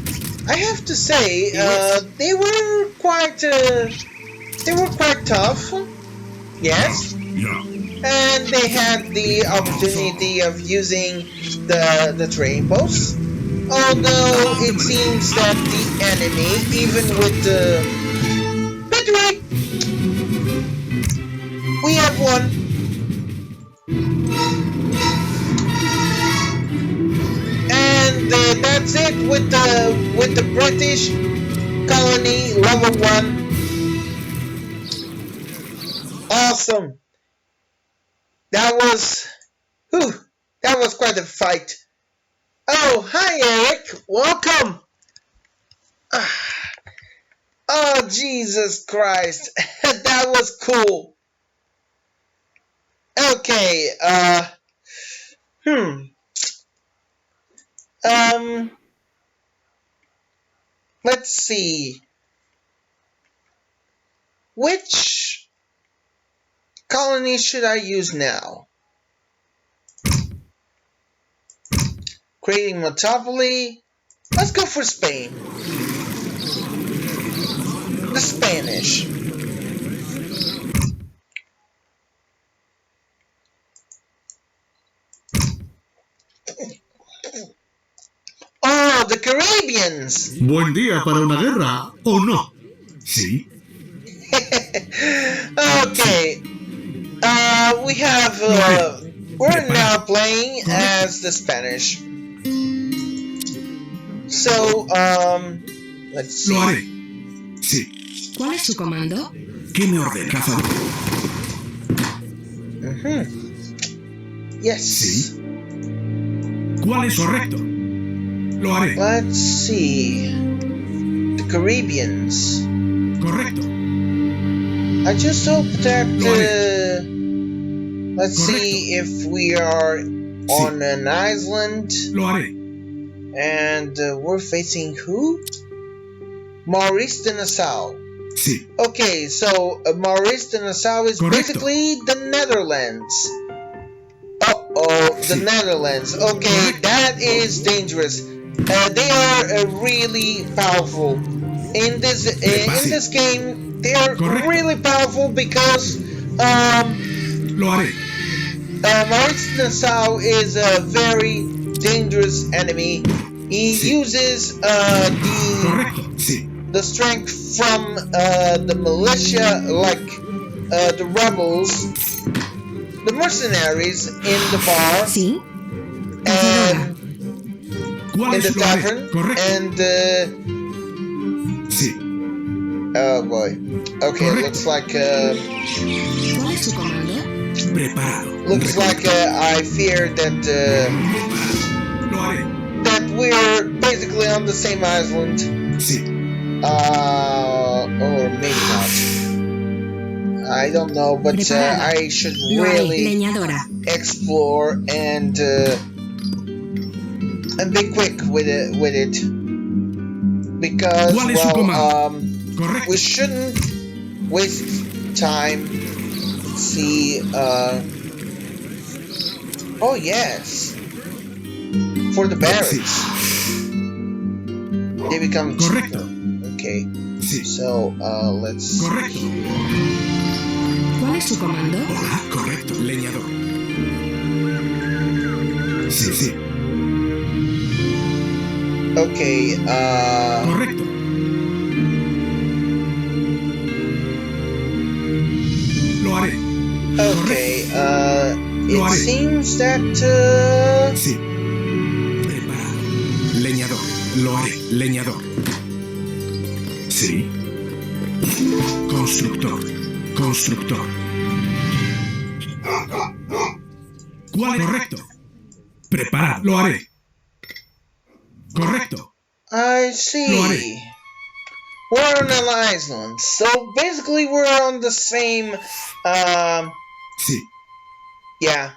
I have to say, they were quite tough. Yes. Ya. And they had the opportunity of using the terrain posts. Although it seems that the enemy, even with the victory, we have won. And that's it with the British colony level 1. Awesome. That was quite a fight. Oh, hi Eric. Welcome. Oh, Jesus Christ. That was cool. Okay, let's see. Which colony should I use now? Creating Monopoly. Let's go for Spain. The Spanish. Oh, the Caribbeans. Buen día para una guerra, ¿o no? Sí. Okay. We have. We're now playing as the Spanish. So, let's Lo see. haré. Sí. ¿Cuál es su comando? ¿Qué me ordena, cazador? Yes. Sí. ¿Cuál es correcto? Lo haré. Let's see. The Caribbeans. Correcto. I just hope that. Let's Correcto. see if we are on an island. Lo haré. And we're facing who? Maurice de Nassau. Sí. Okay, so Maurice de Nassau is Correcto. basically the Netherlands. Uh-oh, the Sí. Netherlands. Okay, that is dangerous. They are really powerful. In this game, they are Correcto. really powerful because Lo haré. Maurice de Nassau is a very dangerous enemy. He Sí. uses Correcto. Sí. the strength from the militia, like the rebels, the mercenaries in the bar, Sí. and ¿Cuál in the es lo haré? tavern, Correcto. and Sí. oh boy. Okay, Correcto. looks like ¿Cuál es su comando? Preparado. I fear that Lo haré. that we're basically on the same island. Sí. Or maybe not. I don't know, but Preparada. I should Lo haré, really leñadora. explore and be quick with it because ¿Cuál es su comando? Correcto. we shouldn't waste time. See, oh yes, for the barracks. They become Correcto. cheaper. Okay, Sí. so let's Correcto. ¿Cuál es su comando? Hola. Correcto. Leñador. Sí, sí. okay, Correcto. Lo haré. okay, Lo it haré. seems that Sí. Preparado. Leñador. Lo haré. Leñador. Sí. Constructor. Constructor. ¿Cuál es correcto? Preparado. Lo haré. Correcto. I Lo see. haré. We're on an island, so basically we're on the same, Sí. yeah.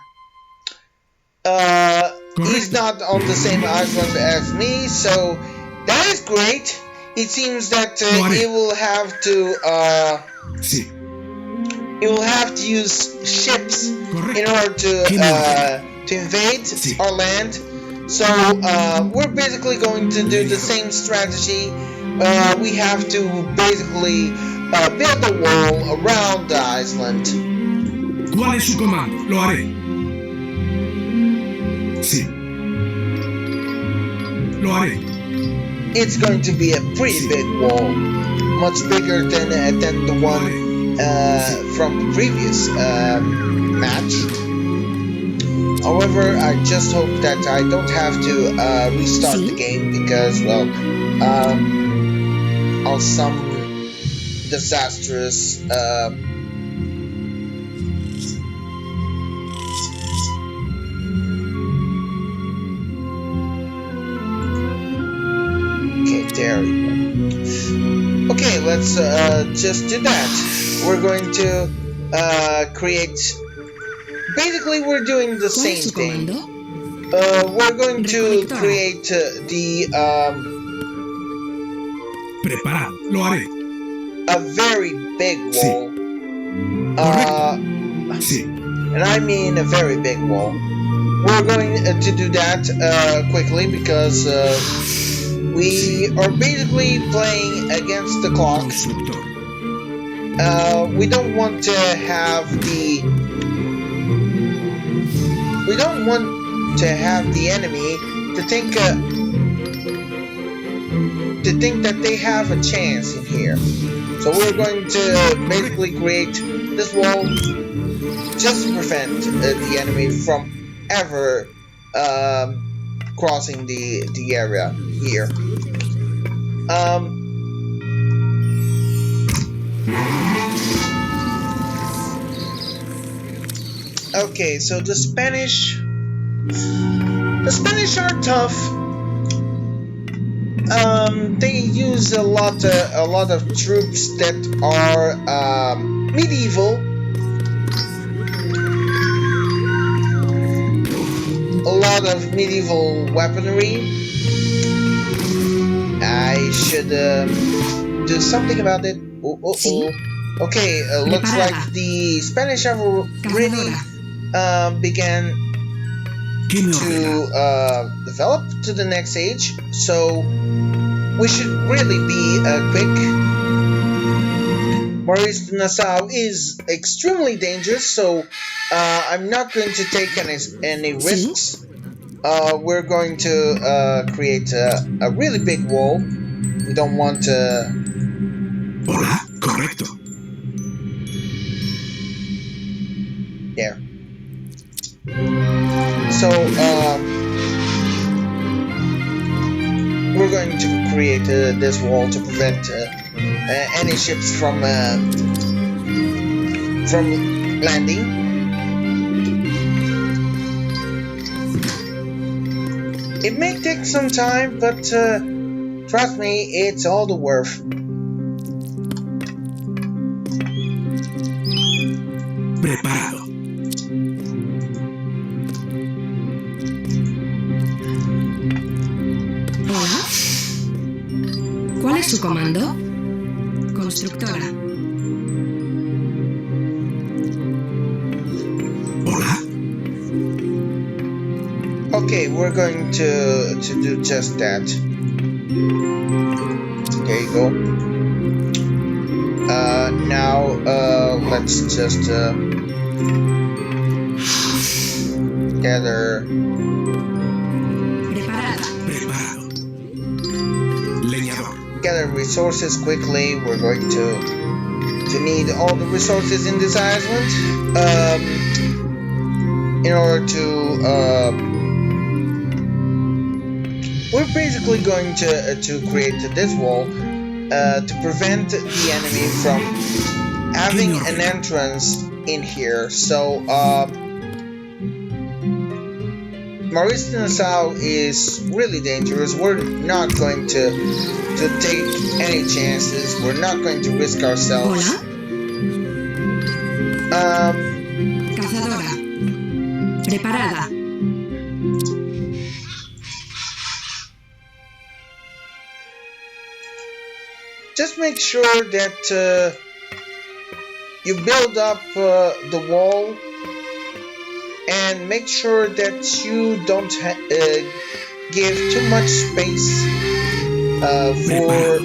He's Correcto. not on the same island as me, so that is great. It seems that Lo haré. he will have to, Sí. he will have to use ships Correcto. in order ¿Quién to invade Sí. our land. So we're basically going to do the same strategy. We have to basically build a wall around the island. ¿Cuál es su comando? Lo haré. Sí. lo haré. It's going to be a pretty big wall, much bigger than the one from the previous match. However, I just hope that I don't have to restart the game because, well, of some disastrous okay, there we go. Okay, let's just do that. We're going to create. Basically, we're doing the ¿Cuál es same su thing. comando? We're going to Recolectora. create the Preparado, lo haré. a very big Sí. wall. Correcto. Sí. And I mean a very big wall. We're going to do that quickly because we are basically playing against the clock. Constructor. We don't want to have the. We don't want to have the enemy to think that they have a chance in here. So we're going to basically create this wall just to prevent the enemy from ever crossing the area here. Okay, so the Spanish are tough. They use a lot of troops that are medieval. A lot of medieval weaponry. I should do something about it. Sí. Okay, looks Preparada. like the Spanish have already began ¿Qué me to ordena? develop to the next stage, so we should really be quick. Maurice de Nassau is extremely dangerous, so I'm not going to take any risks. We're going to create a really big wall. We don't want to. Hola, correcto. There. So we're going to create this wall to prevent any ships from landing. It may take some time, but trust me, it's all the worth. Preparado. Hola. ¿Cuál es su comando? Constructora. Hola. Okay, we're going to do just that. There you go. Now let's just gather. Preparada. Preparado. Leñador. Gather resources quickly. We're going to need all the resources in this island in order to we're basically going to create this wall to prevent the enemy from having an entrance in here. So Maurice de Nassau is really dangerous. We're not going to take any chances. We're not going to risk ourselves. Hola. Cazadora. Preparada. Just make sure that you build up the wall and make sure that you don't give too much space for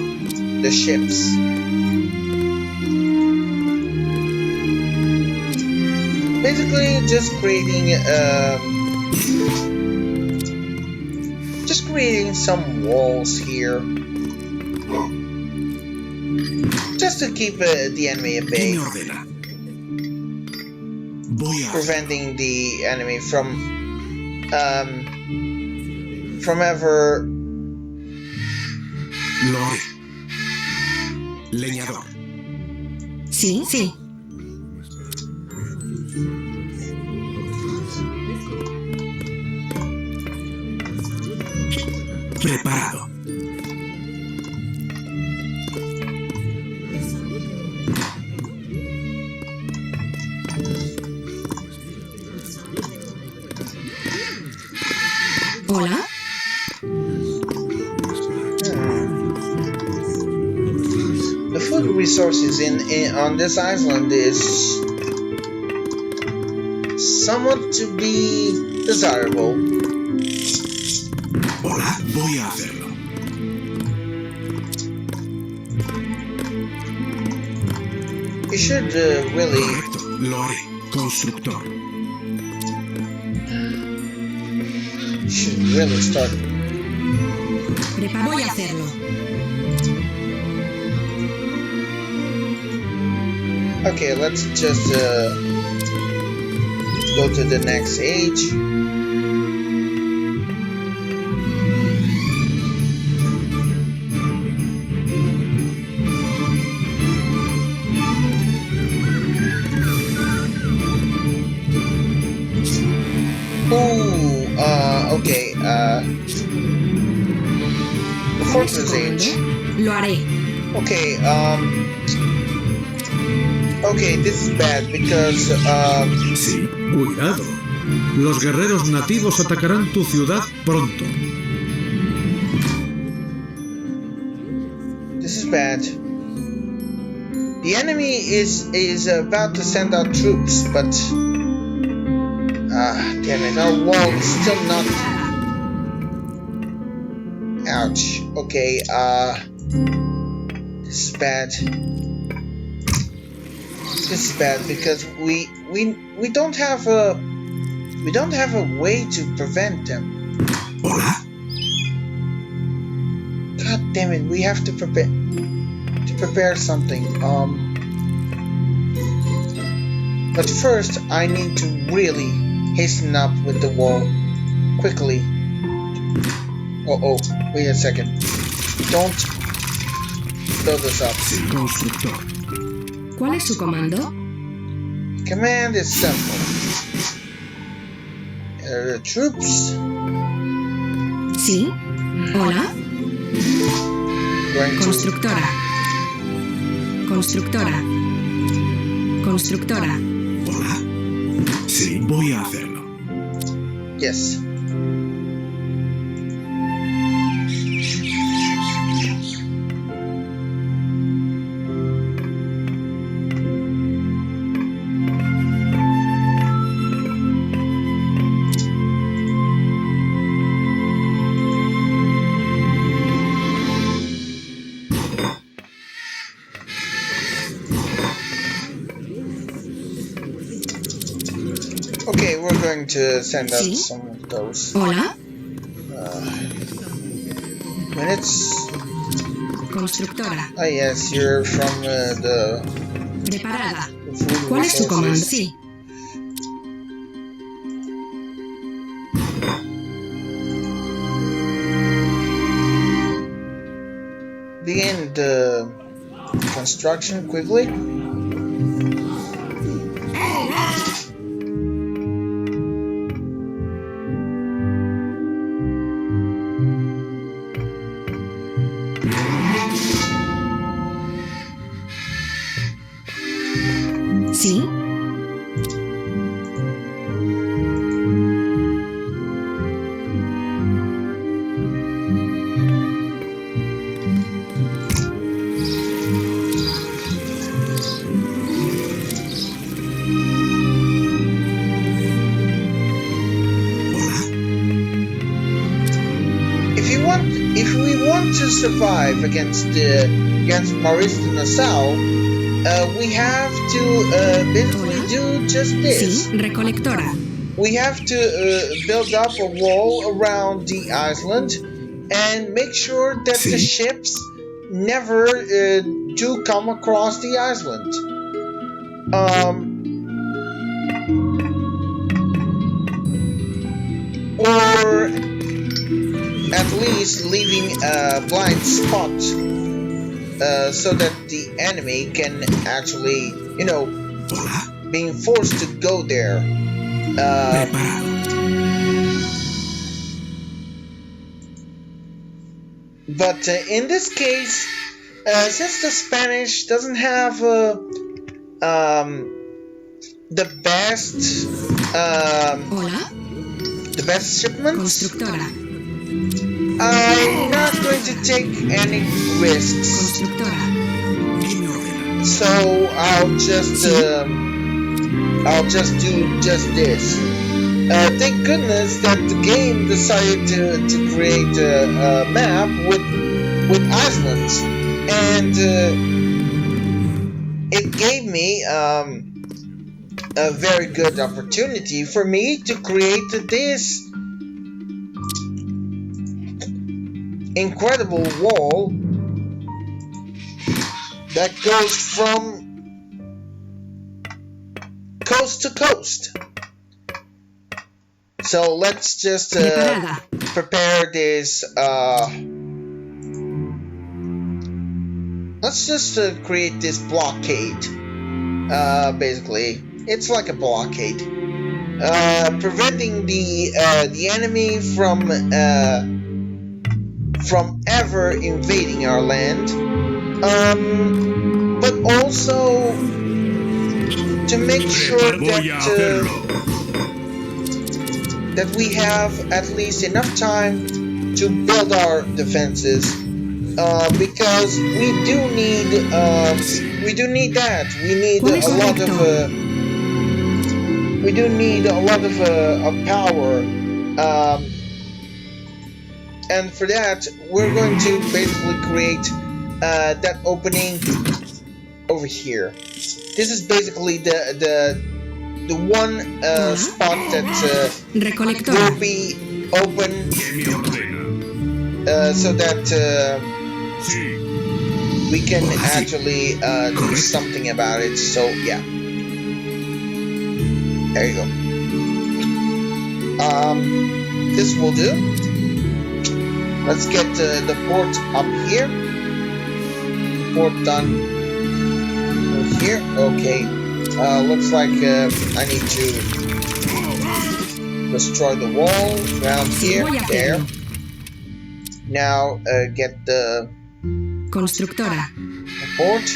the ships. Basically, just just creating some walls here. Just to keep the enemy at ¿Qué bay. me ordena? Voy a... Preventing the enemy from ever. Lo haré. Leñador. Sí, sí. Preparado. Hola. The food resources on this island is somewhat to be desirable. Hola, voy a hacerlo. You should really. Correcto, lo haré. Constructor. You should really start. Voy a hacerlo. Okay, let's just go to the next age. Okay, the fortress age. Lo haré. Okay, okay, this is bad because, Sí, cuidado. Los guerreros nativos atacarán tu ciudad pronto. this is bad. The enemy is about to send out troops, but, damn it, our wall is still not. Ouch. Okay, this is bad. This is bad because we don't have a way to prevent them. Hola. God damn it, we have to prepare something. But first I need to really hasten up with the wall quickly. Oh, wait a second. Don't build this up. Constructor. ¿Cuál es su comando? Command is simple. Troops. Sí. Hola. Going to. Constructora. Constructora. Constructora. Hola. Sí, voy a hacerlo. Yes. Okay, we're going to send out Sí. some of those Hola. minutes. Constructora. Ah, yes, you're from the Preparada. food ¿Cuál es su comando? resources. Sí. Begin the construction quickly. Sí. If we want to survive against Maurice de Nassau, we have to basically do just this. Sí. Recolectora. we have to build up a wall around the island and make sure that the Sí. ships never do come across the island. Or at least leaving a blind spot so that the enemy can actually, you know, Hola. being forced to go there. Preparado. But in this case, since the Spanish doesn't have the best Hola. the best shipments, Constructora. I'm not going to take any risks. Constructora. ¿Quién me ordena? So I'll just do just this. Thank goodness that the game decided to create a map with islands, and it gave me a very good opportunity for me to create this incredible wall that goes from coast to coast. So let's just Preparada. prepare this. Let's just create this blockade. Basically, it's like a blockade, preventing the enemy from ever invading our land. But also to make sure that we have at least enough time to build our defenses, because we do need that. We need ¿Cuál es a lot correcto? of we do need a lot of power, and for that we're going to basically create that opening over here. This is basically the one spot that Recolectora. will be open, ¿Quién me ordena? so that Sí. we can Well, I see. actually do Correct. something about it. So yeah, there you go. This will do. Let's get the port up here. Port done here. Okay. Looks like I need to destroy the wall around here. voy a There. hacerlo. Now get the Constructora. port,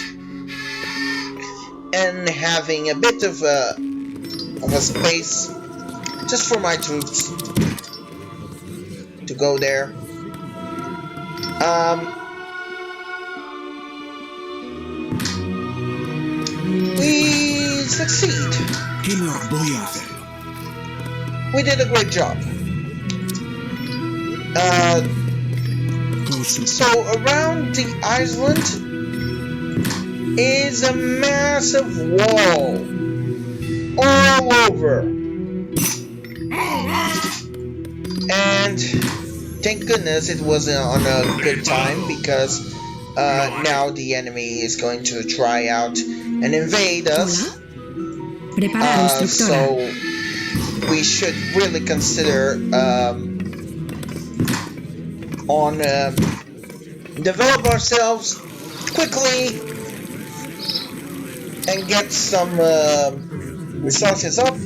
and having a bit of a space just for my troops to go there. We succeed. ¿Qué me voy a hacerlo? We did a great job. So around the island is a massive wall all over, and thank goodness it was on a good time, because now the enemy is going to try out and invade us. Hola. Prepara constructora. So we should really consider on develop ourselves quickly and get some resources up.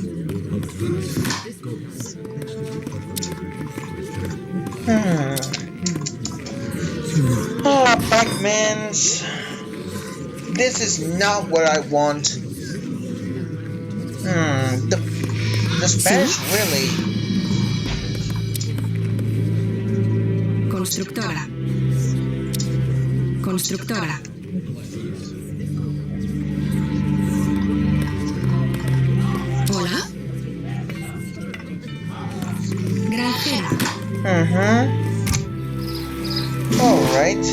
Oh, Pac-Mans. This is not what I want. The Spanish really. Constructora. Constructora. Hola. Granjera. All right.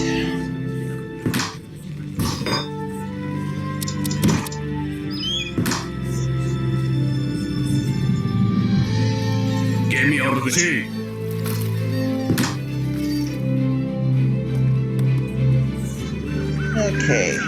Okay.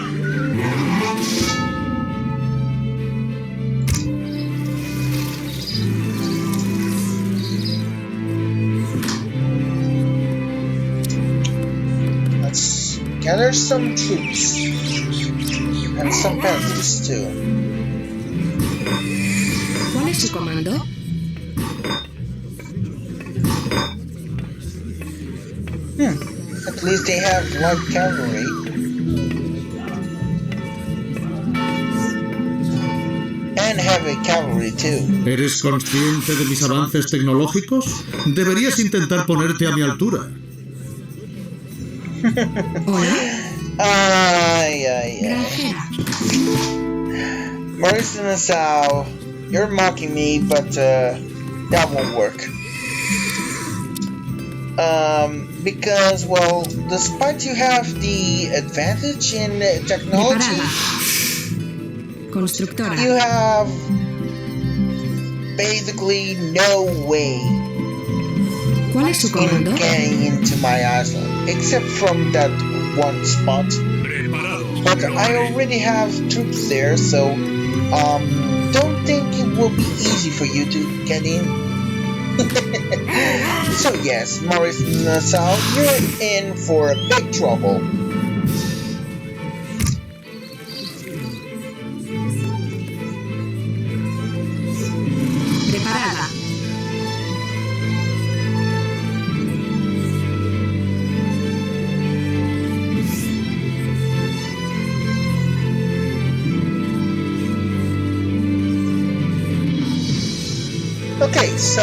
Let's gather some troops and some peasants too. ¿Cuál es su comando? At least they have light cavalry. And heavy cavalry too. ¿Eres consciente de mis avances tecnológicos? Deberías intentar ponerte a mi altura. Hola. Ay, ay, ay. Granjera. Maurice and Nassau, you're mocking me, but that won't work. Because, well, despite you have the advantage in technology, Preparada. Constructora. you have basically no way ¿Cuál es su in comando? getting into my island, except from that one spot. But I already have troops there, so don't think it will be easy for you to get in. So yes, Maurice Nassau, you're in for a big trouble. Preparada. Okay, so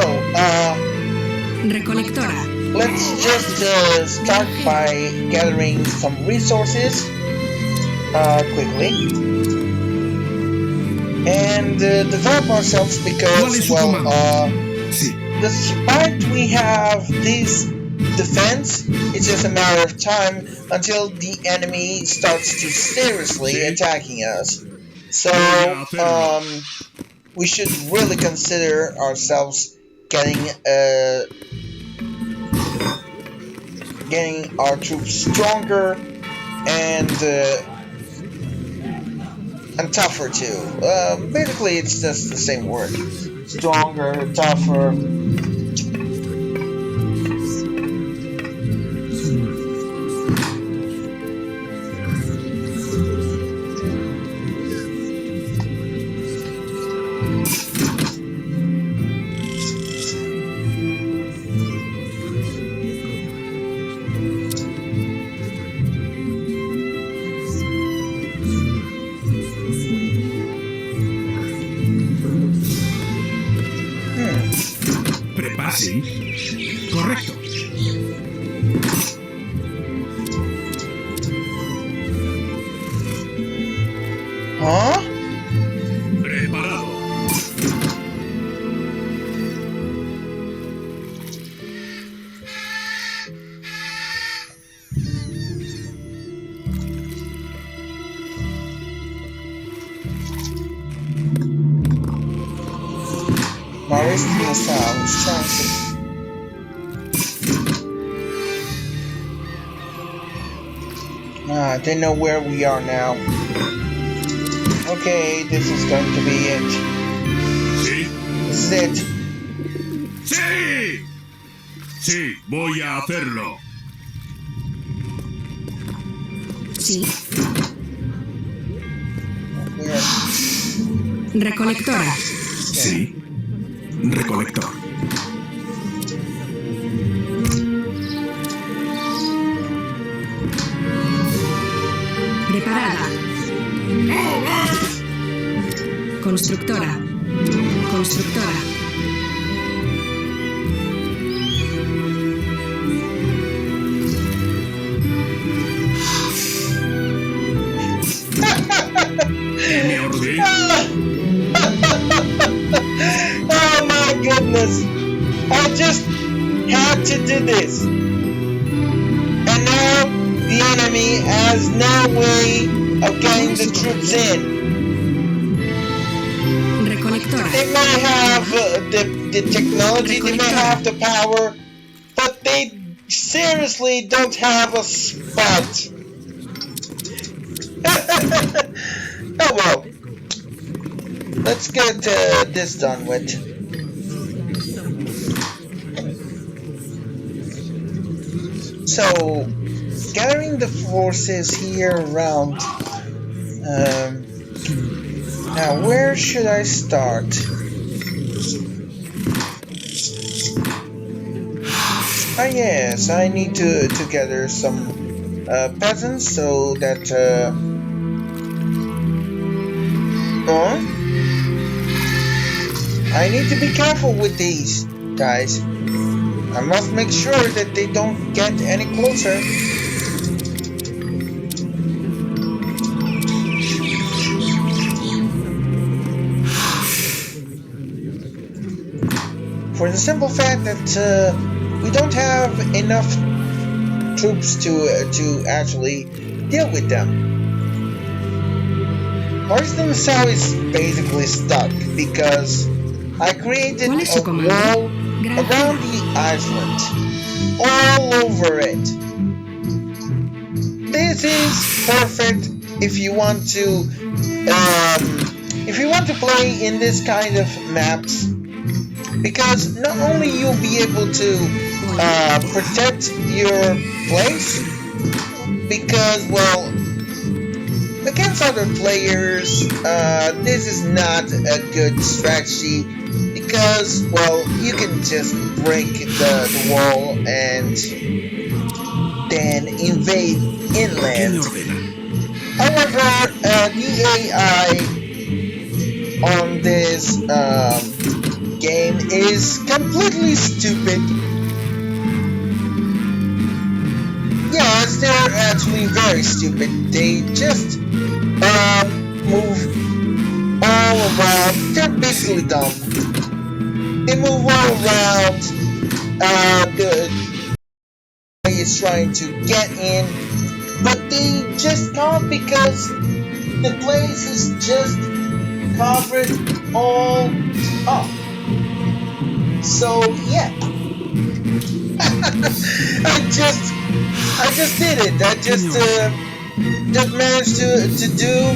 Recolectora. let's just start by gathering some resources quickly and develop ourselves ¿Cuál es because, su well, comando? Sí. despite we have this defense, it's just a matter of time until the enemy starts to seriously attacking us. So, we should really consider ourselves getting our troops stronger and tougher too. Basically, it's just the same word: stronger, tougher. Sí. Correcto. Huh? Preparado. Maurice Nassau is trying to. They know where we are now. Okay, this is going to be it. Sí. This is it. Sí. Sí, voy a hacerlo. Sí. Where? Recolectora. Sí. Recolector. Preparada. Constructora. Constructora. ¿Me orden? Oh my goodness! I just had to do this. And now the enemy has no way of getting the troops in. Recolectora. They might have the technology, they might have the power, but they seriously don't have a spot. Oh well. Let's get this done with. So, gathering the forces here around. Now, where should I start? Ah, yes, I need to gather some peasants so that. I need to be careful with these guys. I must make sure that they don't get any closer. For the simple fact that we don't have enough troops to actually deal with them. Marsden South is basically stuck because I created a wall around the island, all over it. This is perfect if you want to play in this kind of maps, because not only you'll be able to protect your place, because well, against other players, this is not a good strategy, because, well, you can just break the wall and then invade inland. However, the AI on this game is completely stupid. Yes, they're actually very stupid. They just move all around. They're basically dumb. They move all around. The is trying to get in, but they just can't because the place is just covered all up. So yeah, I just did it. I just managed to do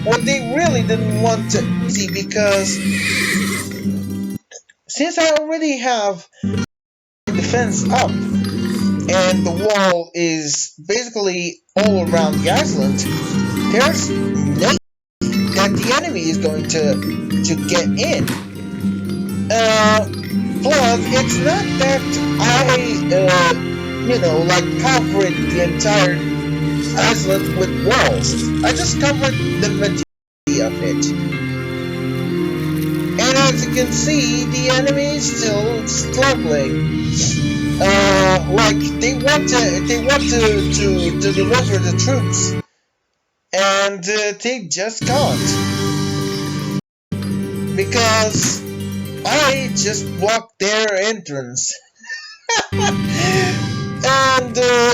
what they really didn't want to see, because since I already have defense up and the wall is basically all around the island, there's no that the enemy is going to get in. Plus, it's not that I like covered the entire island with walls. I just covered the majority of it. And as you can see, the enemy is still struggling. Like they want to deliver the troops, and they just can't, because I just blocked their entrance.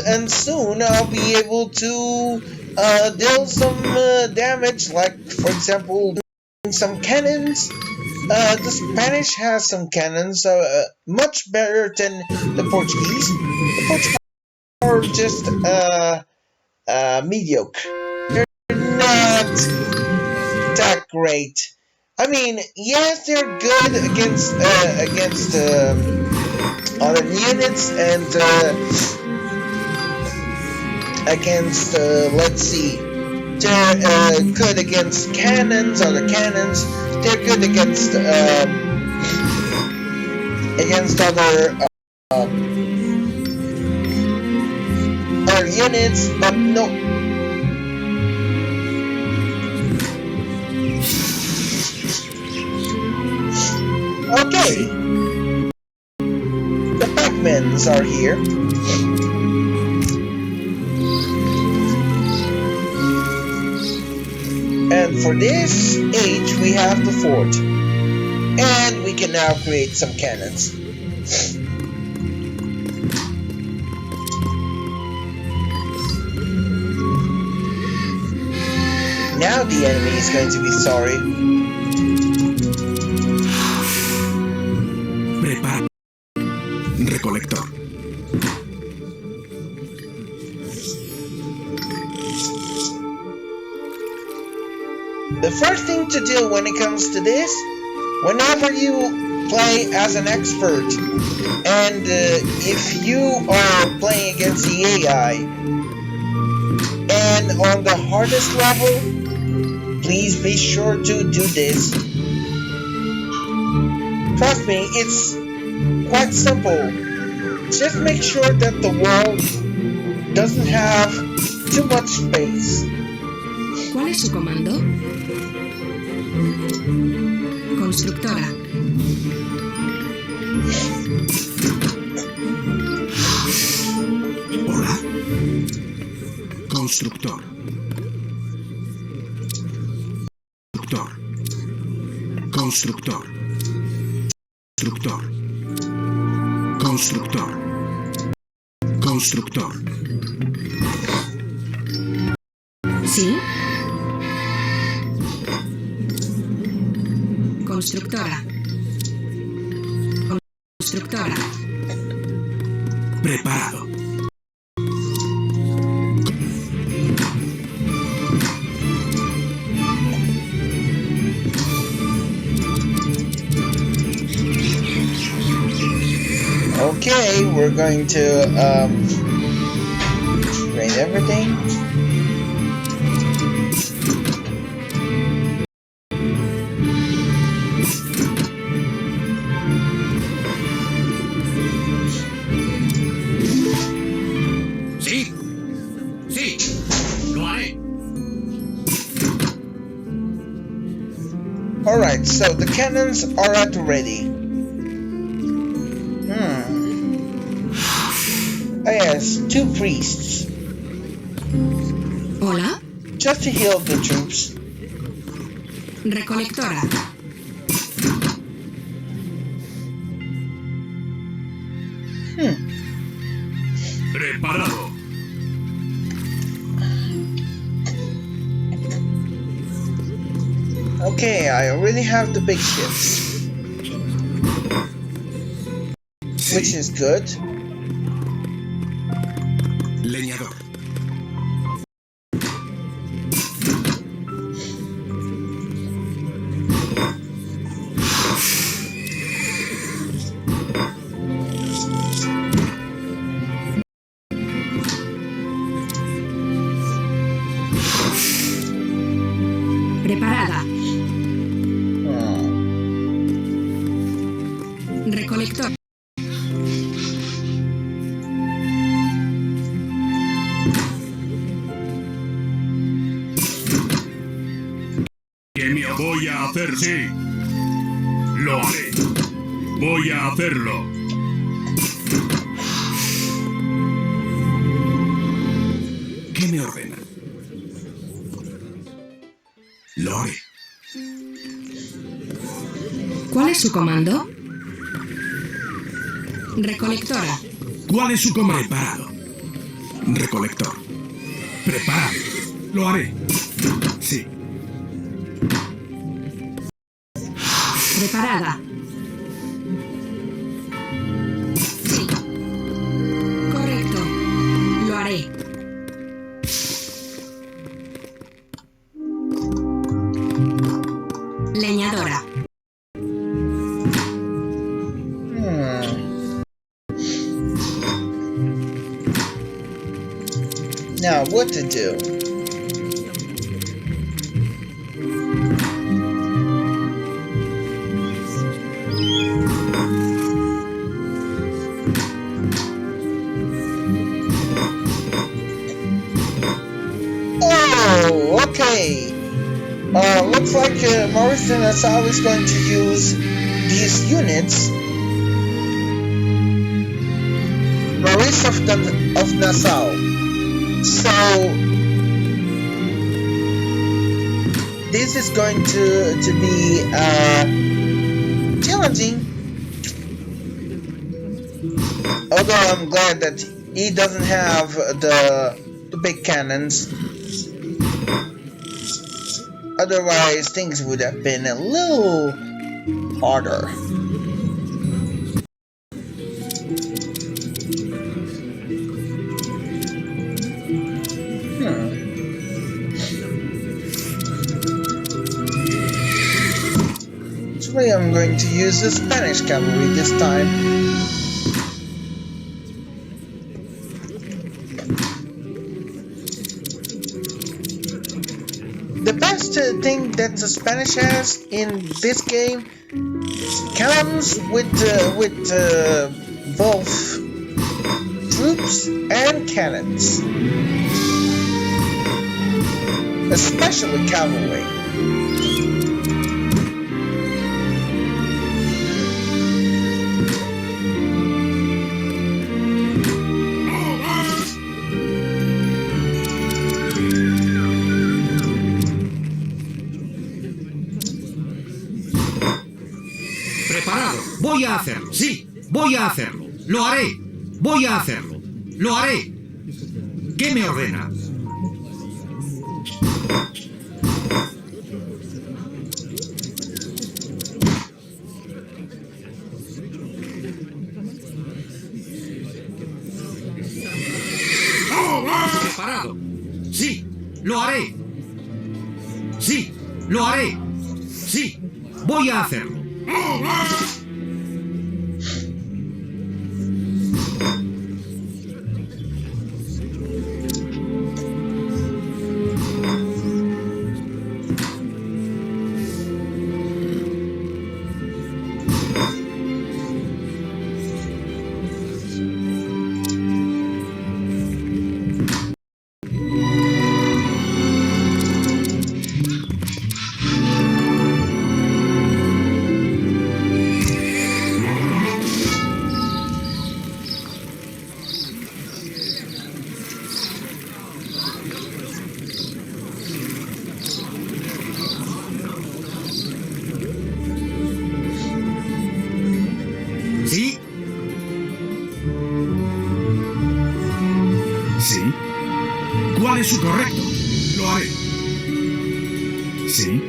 And soon I'll be able to deal some damage, like for example some cannons. The Spanish has some cannons, much better than the Portuguese. The Portuguese are just mediocre. They're not that great. I mean, yes, they're good against other units and against let's see, they're good against cannons, other cannons. They're good against other units, but no. Okay, the Pac-Mans are here. And for this age, we have the fort. And we can now create some cannons. Now the enemy is going to be sorry. Prepara. Recolector. The first thing to do when it comes to this, whenever you play as an expert, and if you are playing against the AI, and on the hardest level, please be sure to do this. Trust me, it's quite simple. Just make sure that the world doesn't have too much space. ¿Cuál es su comando? Constructora. Hola. Constructor. Constructor. Constructor. Constructor. Constructor. Constructor. ¿Sí? Constructora. Constructora. Preparado. Okay, we're going to rate everything. Sí. Sí. Lo haré. Alright, so the cannons are at the ready. Yes, 2 priests. Hola. Just to heal the troops. Recolectora. Preparado. Okay, I already have the big ships. Which is good. Leñador. Preparada. Recolector. Que me voy a hacer, sí. Lo haré. Voy a hacerlo. ¿Qué me ordena? Lo haré. ¿Cuál es su comando? Recolectora. ¿Cuál es su comando? Preparado. Recolector. Preparado. Lo haré. Sí. Preparada. Sí. Correcto. Lo haré. Leñadora. Now, what to do? Oh, okay. Looks like Maurice and Nassau is going to use these units. Maurice of Nassau. So this is going to be challenging. Although I'm glad that he doesn't have the big cannons. Otherwise, things would have been a little harder. going to use the Spanish cavalry this time. The best thing that the Spanish has in this game comes with both troops and cannons, especially cavalry. Preparado. Voy a hacerlo. Sí, voy a hacerlo. Lo haré. Voy a hacerlo. Lo haré. ¿Qué me ordena? Preparado. Sí, lo haré. Sí, lo haré. Sí, voy a hacerlo. ¿Sí? ¿Sí? ¿Cuál es su correcto? Lo haré. ¿Sí?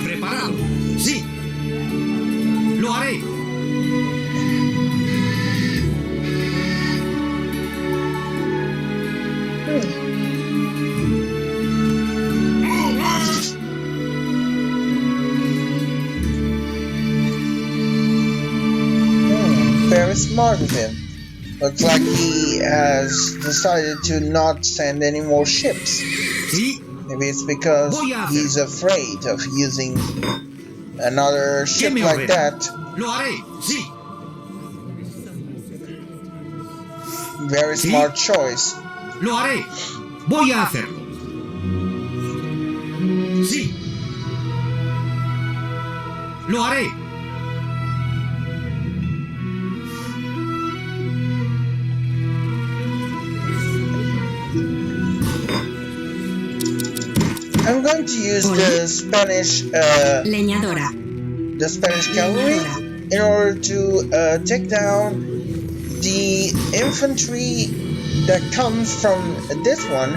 Preparado. Sí. Lo haré. Very smart of him. Looks like he has decided to not send any more ships. Sí. Maybe it's because he's afraid of using another ship me like ordena? that. Lo haré. Sí. Very ¿Sí? smart choice. Lo haré. Voy a hacerlo. Sí. Lo haré. I'm going to use the Spanish Leñadora. cavalry in order to take down the infantry that comes from this one,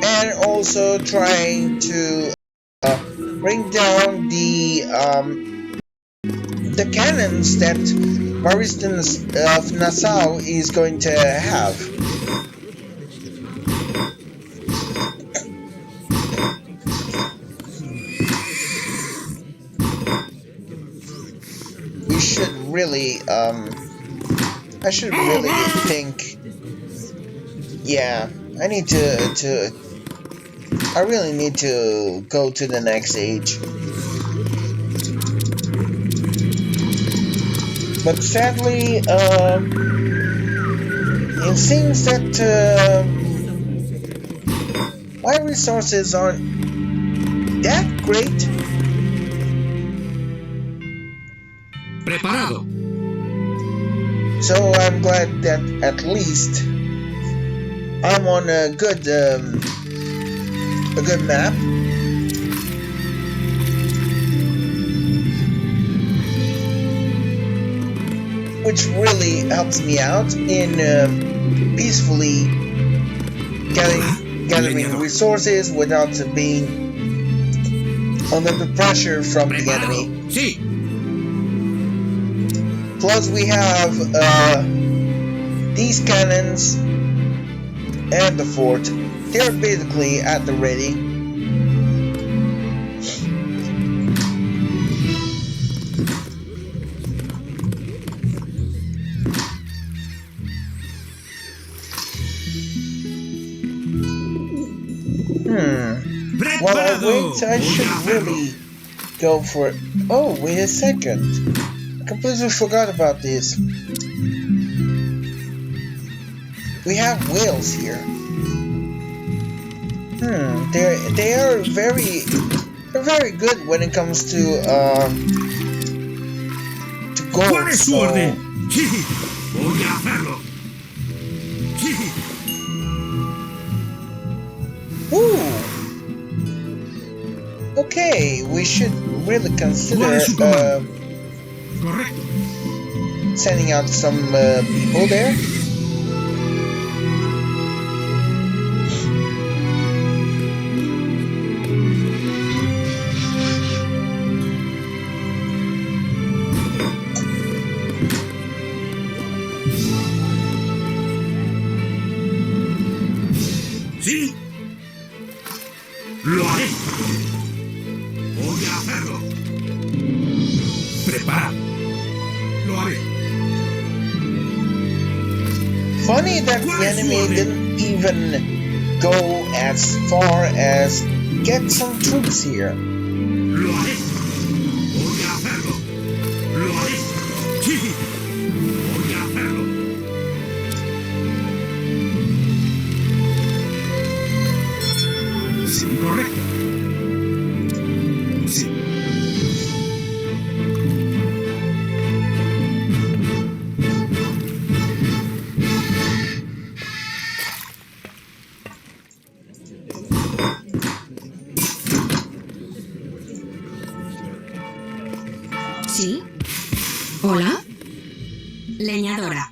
and also trying to bring down the cannons that Maristan of Nassau is going to have. We should really I should really think. Yeah, I need to I really need to go to the next age. But sadly, it seems that my resources aren't that great. Preparado. So I'm glad that at least I'm on a good map. Which really helps me out in peacefully gathering resources without being under the pressure from the enemy. Sí. Plus we have these cannons and the fort. They're basically at the ready. While I ¡Preparado! wait, I Voy a should hacerlo. really go for it. Oh, wait a second. I completely forgot about this. We have whales here. They are very good when it comes to gold. ¿Cuál es su so- orden? Sí, voy a hacerlo. Sí, Ooh. Okay, we should really ¿Cuál consider es su comando? Correcto. sending out some people there. sí. Lo haré. Voy a hacerlo. Preparado. Lo haré. Funny that the enemy didn't even go as far as get some troops here. Lo haré. Voy a hacerlo. Lo haré. Sí. Voy a hacerlo. Sí, correcto. Sí. ¿Sí? ¿Hola? Leñadora.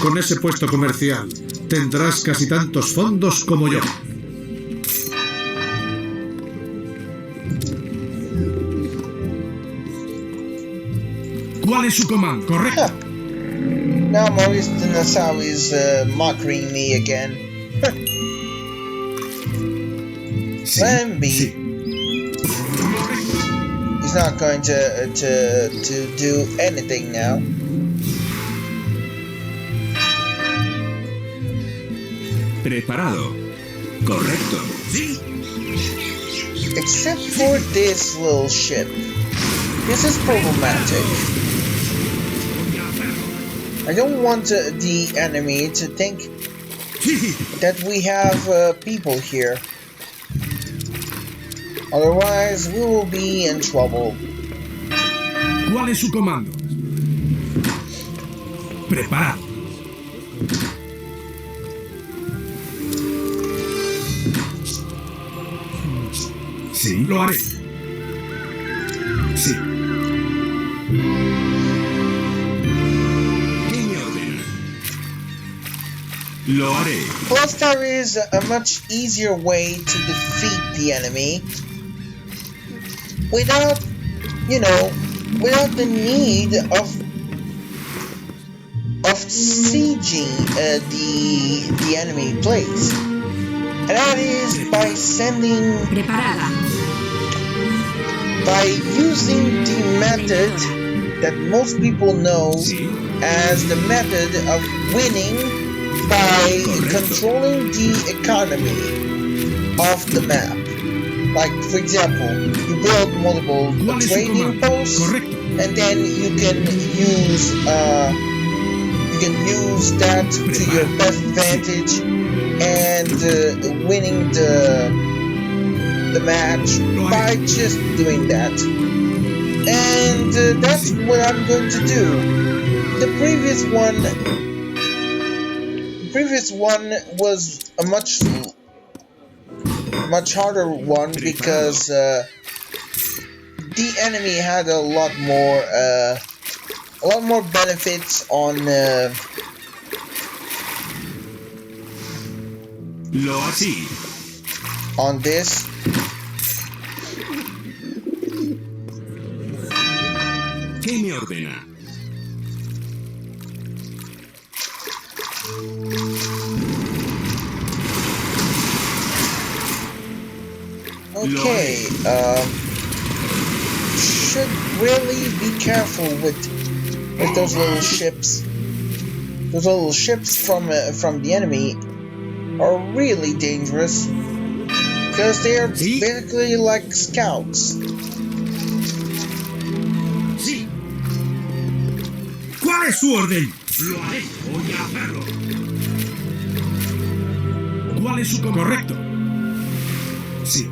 Con ese puesto comercial tendrás casi tantos fondos como yo. ¿Cuál es su comando? Correcto. Now Maurice de Nassau is mocking me again. Sí. Plan B. Sí. He's not going to do anything now. Preparado. Correcto. Sí. Except for this little ship. This is problematic. I don't want the enemy to think Sí. that we have people here. Otherwise, we will be in trouble. ¿Cuál es su comando? Preparado. Sí, lo haré. Sí. ¿Qué me ordena? Lo haré. Plus, there is a much easier way to defeat the enemy without, without the need of sieging the enemy place. And that is by Preparada. by using the method that most people know Sí. as the method of winning by Correcto. controlling the economy of the map. Like, for example, you build multiple ¿Cuál es su trading comando? posts, Correcto. and then you can use that to your best advantage and winning the match by just doing that. And that's what I'm going to do. The previous one was a much harder one because the enemy had a lot more benefits on Lo así. on this. ¿Qué me ordena? Okay, should really be careful with those little ships. Those little ships from the enemy are really dangerous because they are basically like scouts. Sí. ¿Cuál es su orden? Lo haré. Voy a hacerlo. ¿Cuál es su correcto? Sí.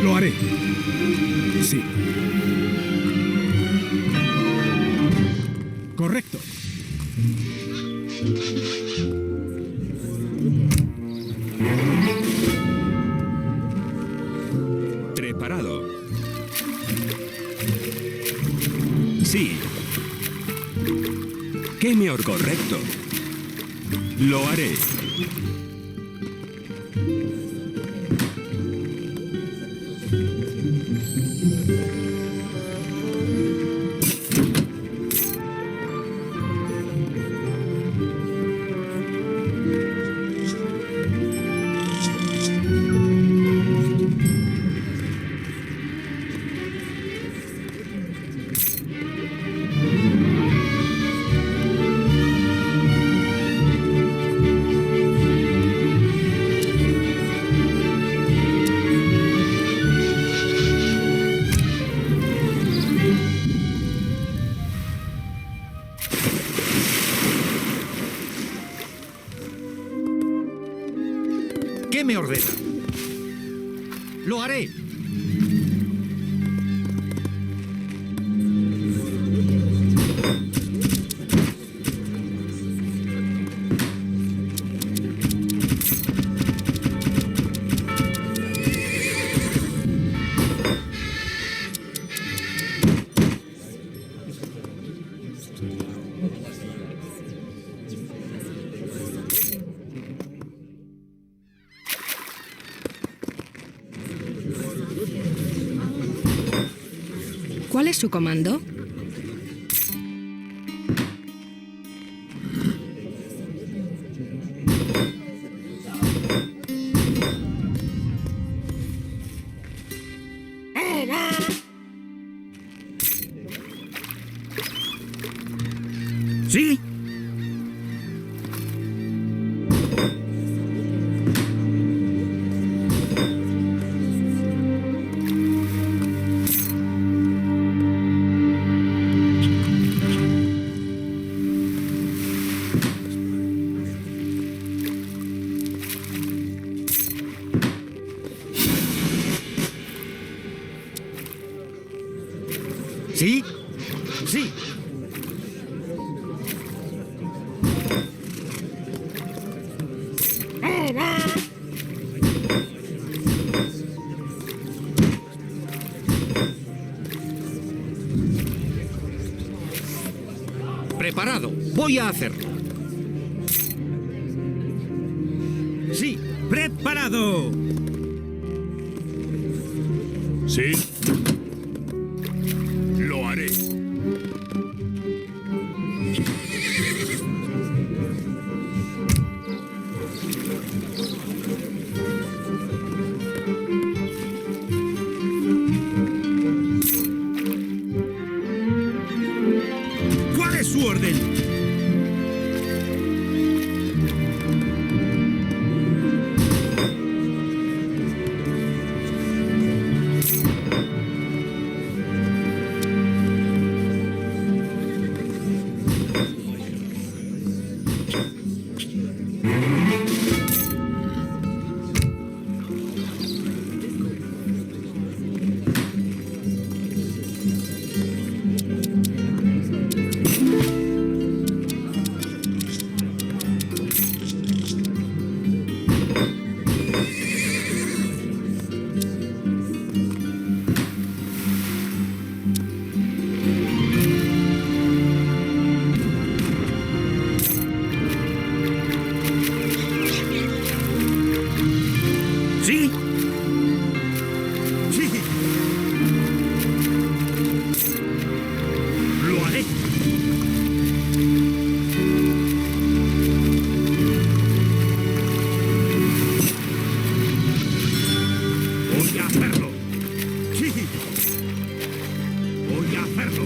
Lo haré. Sí. Correcto. Preparado. Sí. ¿Qué me correcto? Lo haré. ¿Qué me ordena? Lo haré. ¿Cuál es su comando? ¿Sí? ¿Sí? Sí. Preparado. Voy a hacerlo. Sí. ¡Preparado! Sí. Lo haré. ¿Cuál es su orden? ¿Sí? Sí. Lo haré. Voy a hacerlo. Sí. Voy a hacerlo.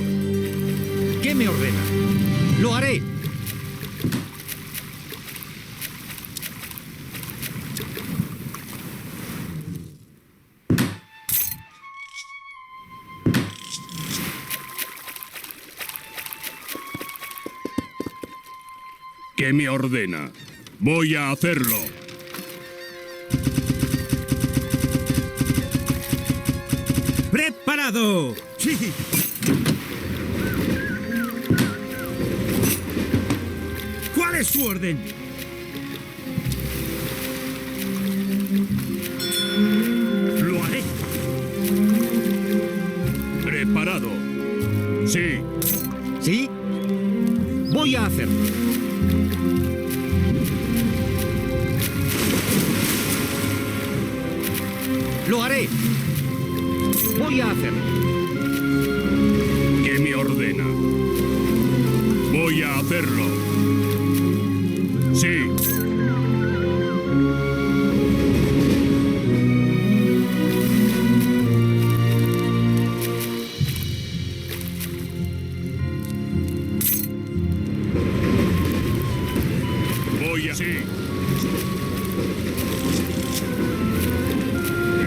¿Qué me ordena? Lo haré. ¿Qué me ordena? Voy a hacerlo. ¡Preparado! Sí. ¿Cuál es su orden? Lo haré. Preparado. Sí. ¿Sí? Voy a hacerlo. Lo haré. Voy a hacerlo. ¿Qué me ordena? Voy a hacerlo. Sí. Voy a... Sí.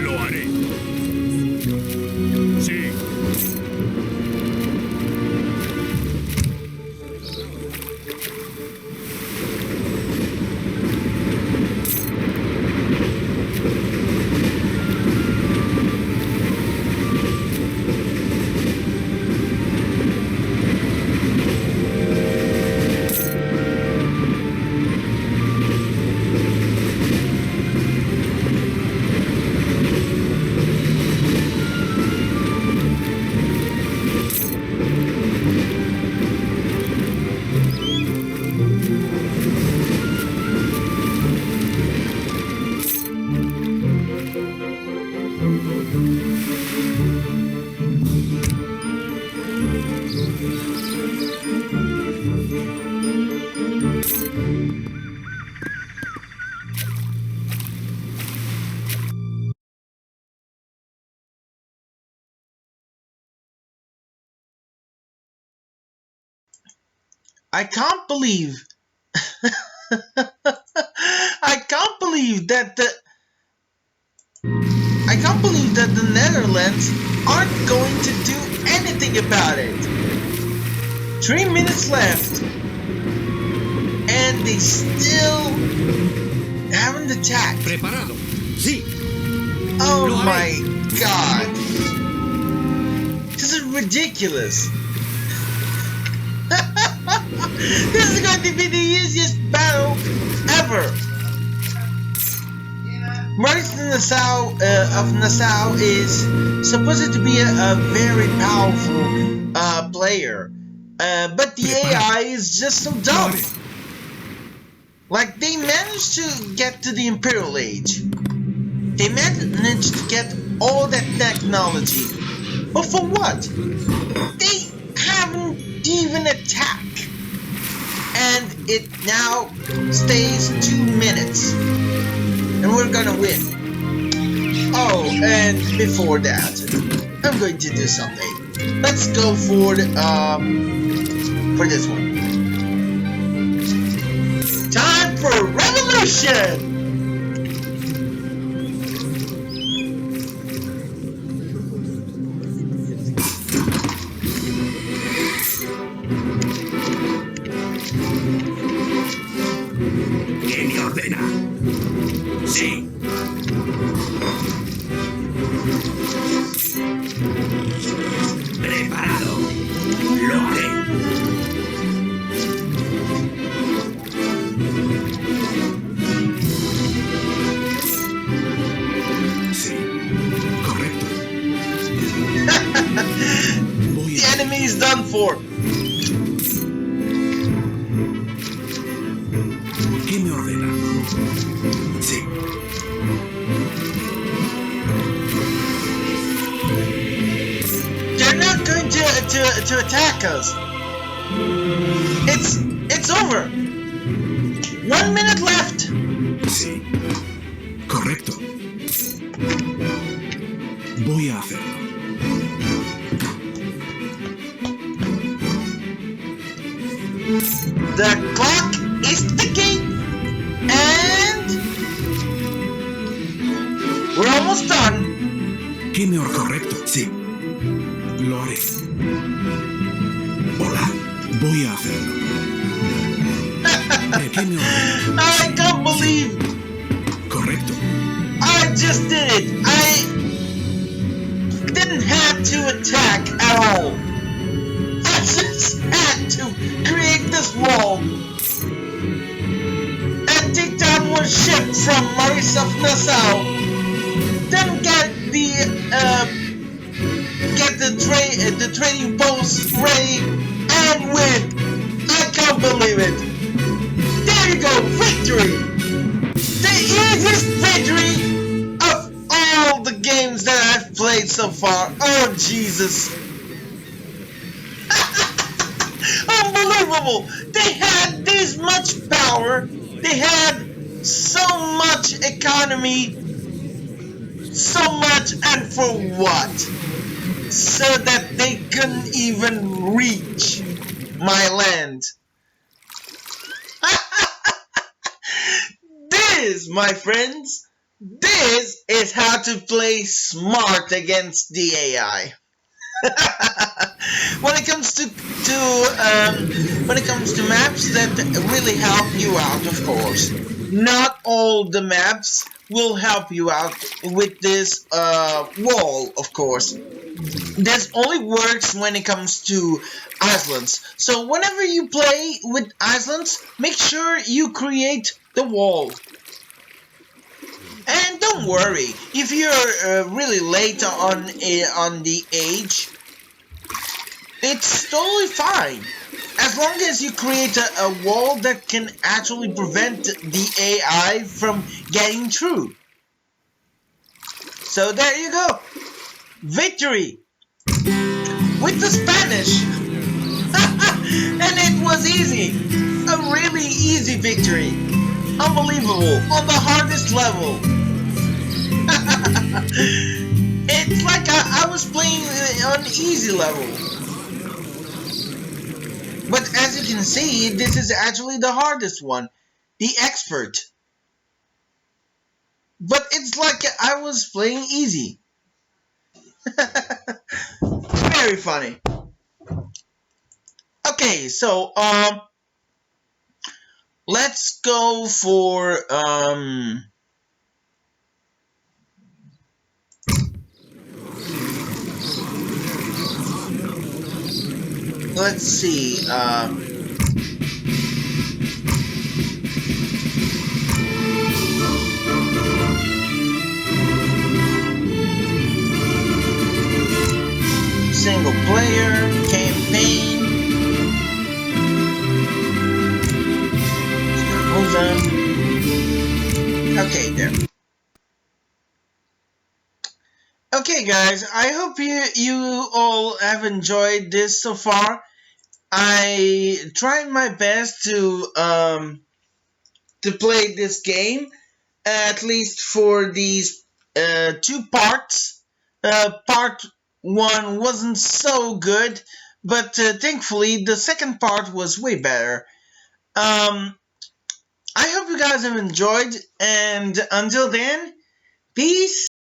Lo haré. Sí. I can't believe I can't believe that the Netherlands aren't going to do anything about it. 3 minutes left and they still haven't attacked. Preparado. Sí. Oh Lo haré. my god. This is ridiculous. This is going to be the easiest battle ever. Maurice of Nassau is supposed to be a very powerful player, but the AI is just so dumb. Like, they managed to get to the Imperial Age. They managed to get all that technology. But for what? They haven't even attacked. And it now stays 2 minutes. And we're gonna win. Oh, and before that, I'm going to do something. Let's go for this one. Time for revolution! ¿Qué me ordena? Sí. Preparado. Lo haré. Sí. Correcto. The enemy is done for. ¿Qué me ordena? Sí. They're not going to attack us. It's over. 1 minute left. Sí. Correcto. Voy a hacerlo. The clock is ticking, and we're almost done. ¿Qué me ordena? Correcto. Sí. Lo haré. Hola. Voy a hacerlo. ¿Qué me ordena? I can't believe Correcto. I just did it. I didn't have to attack at all. I just had to create this wall and take down one ship from Maurice of Nassau. Then get the trading post ready and win. I can't believe it. There you go, victory! The easiest victory of all the games that I've played so far. Oh Jesus! Unbelievable! They had this much power. They had so much economy. So much, and for what? So that they couldn't even reach my land. This, my friends, this is how to play smart against the AI. When it comes to maps that really help you out, of course. Not all the maps will help you out with this wall, of course. This only works when it comes to islands. So whenever you play with islands, make sure you create the wall. And don't worry, if you're really late on the age, it's totally fine. As long as you create a wall that can actually prevent the AI from getting through. So there you go. Victory! With the Spanish! And it was easy. A really easy victory. Unbelievable. On the hardest level. It's like I was playing on easy level. But as you can see, this is actually the hardest one. The expert. But it's like I was playing easy. Very funny. Okay, so let's go for let's see single player campaign. Hold on. Okay, there. Okay, guys, I hope you all have enjoyed this so far. I tried my best to play this game, at least for these two parts. Part one wasn't so good, but thankfully the second part was way better. Um, I hope you guys have enjoyed, and until then, peace.